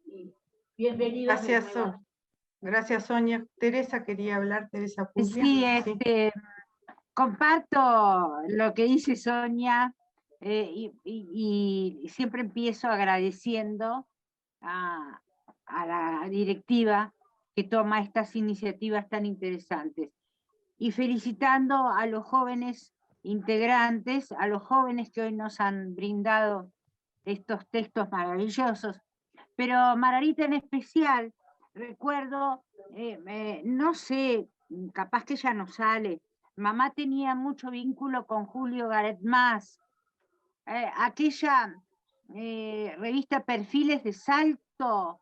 y bienvenidos. Gracias, Sonia. Teresa quería hablar, Teresa Puglia. Sí, comparto lo que dice Sonia y siempre empiezo agradeciendo a la directiva que toma estas iniciativas tan interesantes y felicitando a los jóvenes integrantes, a los jóvenes que hoy nos han brindado estos textos maravillosos, pero Margarita en especial, recuerdo, no sé, capaz que ya no sale, mamá tenía mucho vínculo con Julio Garet Mas, aquella revista Perfiles de Salto,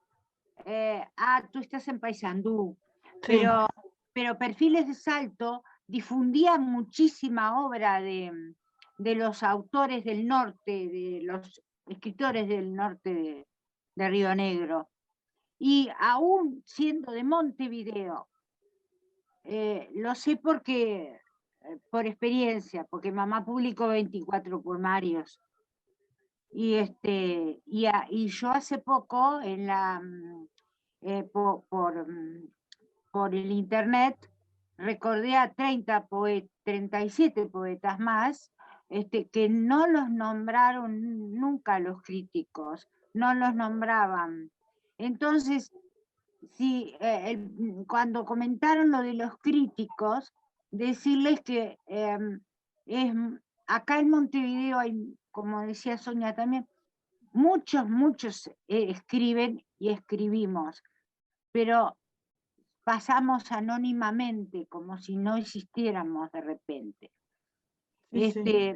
tú estás en Paysandú, sí. Pero Perfiles de Salto difundía muchísima obra de los autores del norte, de los escritores del norte de Río Negro. Y aún siendo de Montevideo, lo sé porque, por experiencia, porque mamá publicó 24 poemarios. Y yo hace poco, en por el internet, recordé a 37 poetas más que no los nombraron nunca los críticos, no los nombraban. Entonces, sí, cuando comentaron lo de los críticos, decirles que acá en Montevideo hay, como decía Sonia también, muchos escriben y escribimos, pero pasamos anónimamente, como si no existiéramos de repente. Sí.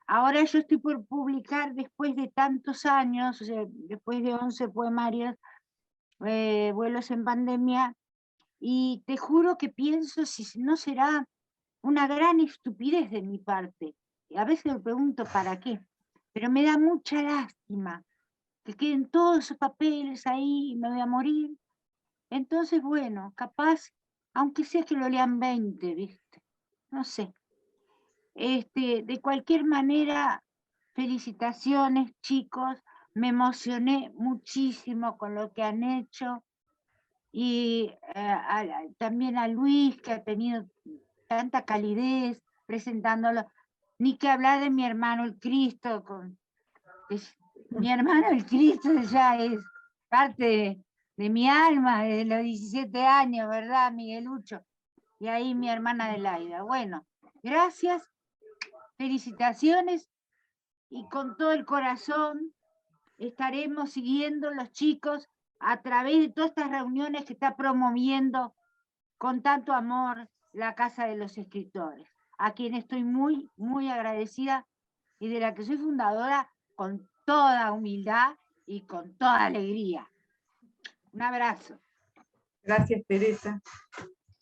Ahora yo estoy por publicar, después de tantos años, o sea, después de 11 poemarios, Vuelos en Pandemia, y te juro que pienso si no será una gran estupidez de mi parte. Y a veces me pregunto para qué, pero me da mucha lástima que queden todos esos papeles ahí y me voy a morir. Entonces, bueno, capaz, aunque sea que lo lean 20, ¿viste? No sé. De cualquier manera, felicitaciones, chicos. Me emocioné muchísimo con lo que han hecho. Y también a Luis, que ha tenido tanta calidez presentándolo. Ni que hablar de mi hermano el Cristo, Mi hermano el Cristo ya es parte de mi alma desde los 17 años, ¿verdad, Miguelucho? Y ahí mi hermana Adelaida. Bueno, gracias, felicitaciones, y con todo el corazón estaremos siguiendo los chicos a través de todas estas reuniones que está promoviendo con tanto amor la Casa de los Escritores, a quien estoy muy, muy agradecida y de la que soy fundadora con toda humildad y con toda alegría. Un abrazo. Gracias, Teresa.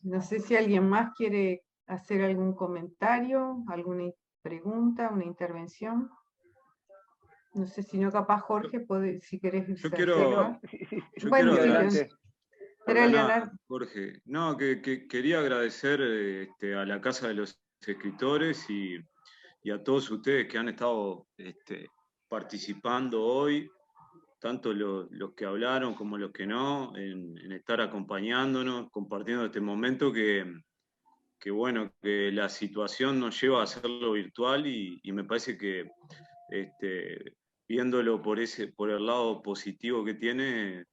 No sé si alguien más quiere hacer algún comentario, alguna pregunta, una intervención. No sé si no, capaz Jorge, si querés. Yo quiero adelante. Jorge. No, que quería agradecer a la Casa de los Escritores y a todos ustedes que han estado participando hoy, tanto los que hablaron como los que no, en estar acompañándonos, compartiendo este momento que bueno, que la situación nos lleva a hacerlo virtual y me parece que viéndolo por el lado positivo que tiene,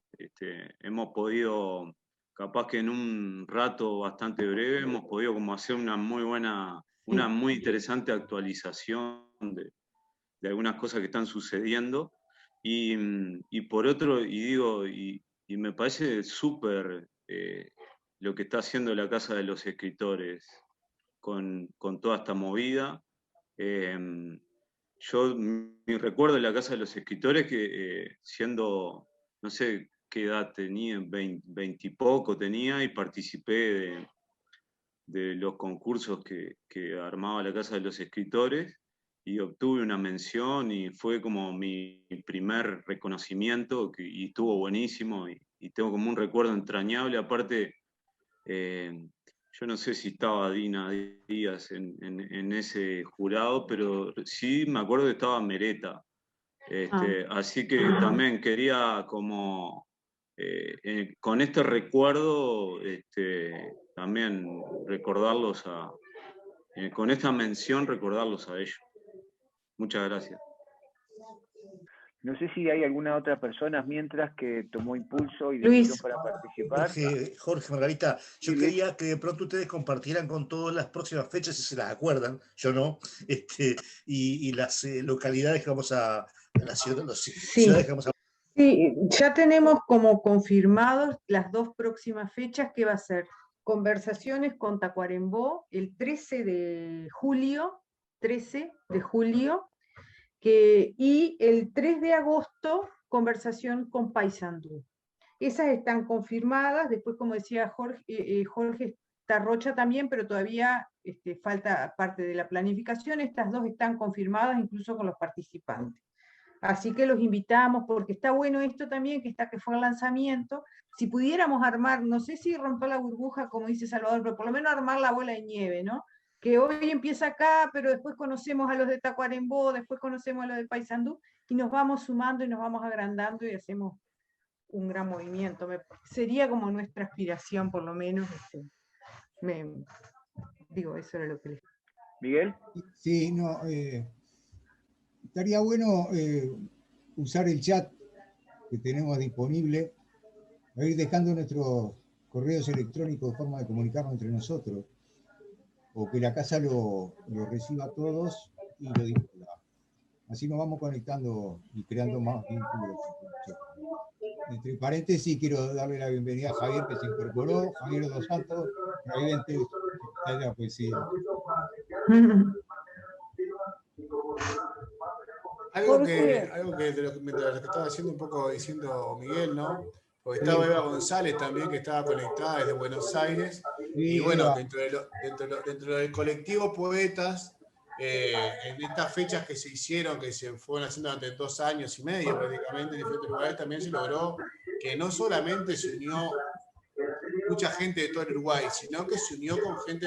hemos podido, capaz que en un rato bastante breve, hemos podido como hacer una muy interesante actualización de algunas cosas que están sucediendo. Y por otro, y me parece súper lo que está haciendo la Casa de los Escritores con toda esta movida. Mi recuerdo de la Casa de los Escritores, que siendo, no sé qué edad tenía, 20 y poco tenía, y participé de los concursos que armaba la Casa de los Escritores, y obtuve una mención, y fue como mi primer reconocimiento, y estuvo buenísimo, y tengo como un recuerdo entrañable. Aparte, yo no sé si estaba Dina Díaz en ese jurado, pero sí me acuerdo que estaba Mereta. Así que también quería como, con este recuerdo, también recordarlos con esta mención recordarlos a ellos. Muchas gracias. No sé si hay alguna otra persona mientras que tomó impulso y decisión para participar. Jorge, Margarita, yo quería que de pronto ustedes compartieran con todas las próximas fechas, si se las acuerdan, yo no, y las localidades que vamos a, las ciudades que vamos a... Sí, ya tenemos como confirmados las dos próximas fechas, que va a ser Conversaciones con Tacuarembó el 13 de julio, y el 3 de agosto, Conversación con Paysandú. Esas están confirmadas. Después, como decía Jorge, está Rocha también, pero todavía falta parte de la planificación. Estas dos están confirmadas, incluso con los participantes. Así que los invitamos, porque está bueno esto también, que fue el lanzamiento. Si pudiéramos armar, no sé si romper la burbuja, como dice Salvador, pero por lo menos armar la bola de nieve, ¿no? Que hoy empieza acá, pero después conocemos a los de Tacuarembó, después conocemos a los de Paysandú, y nos vamos sumando y nos vamos agrandando y hacemos un gran movimiento. Sería como nuestra aspiración, por lo menos. Eso era lo que les... ¿Miguel? Sí, no, estaría bueno usar el chat que tenemos disponible, a ir dejando nuestros correos electrónicos de forma de comunicarnos entre nosotros, o que la casa lo reciba a todos y lo difunda. Así nos vamos conectando y creando más vínculos. Entre paréntesis, quiero darle la bienvenida a Javier, que se incorporó, Javier Dos Santos, evidente de la poesía. Algo que mientras lo que estaba haciendo un poco diciendo Miguel, ¿no? Porque estaba Eva González también, que estaba conectada desde Buenos Aires. Y bueno, dentro del colectivo Poetas, en estas fechas que se hicieron, que se fueron haciendo durante 2 años y medio prácticamente en diferentes lugares, también se logró que no solamente se unió mucha gente de todo el Uruguay, sino que se unió con gente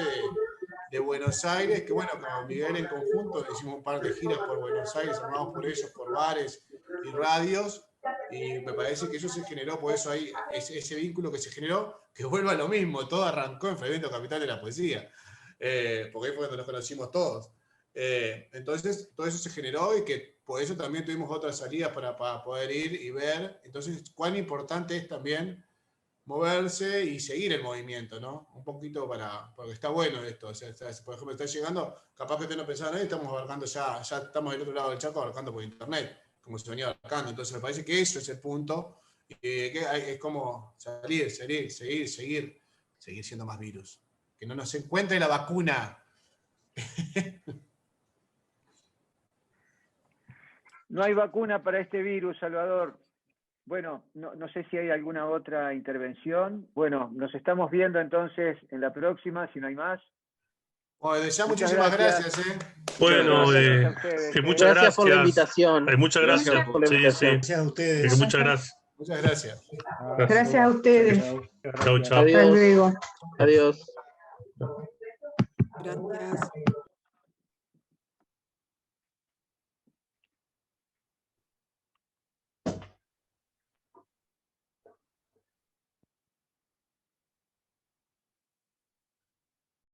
de Buenos Aires, que bueno, con Miguel en conjunto hicimos un par de giras por Buenos Aires, armados por ellos, por bares y radios, y me parece que eso se generó, por eso hay ese vínculo que se generó, que vuelva a lo mismo. Todo arrancó en Fragmento Capital de la Poesía, porque ahí fue cuando nos conocimos todos. Entonces, todo eso se generó y que por eso también tuvimos otras salidas para poder ir y ver. Entonces, cuán importante es también moverse y seguir el movimiento, ¿no? Un poquito porque está bueno esto. O sea, por ejemplo, está llegando, capaz que usted no pensaba en él, estamos abarcando ya estamos del otro lado del charco abarcando por internet, como se venía abarcando. Entonces, me parece que eso es el punto. Que es como seguir siendo más virus. Que no nos encuentre la vacuna. No hay vacuna para este virus, Salvador. Bueno, no sé si hay alguna otra intervención. Bueno, nos estamos viendo entonces en la próxima, si no hay más. Bueno, ya muchísimas gracias. Bueno, muchas gracias por la invitación. Muchas gracias. Por la invitación. Gracias a ustedes. Muchas gracias. Muchas gracias. Gracias a ustedes. Chao, chao. Adiós. Hasta luego. Adiós. Gracias.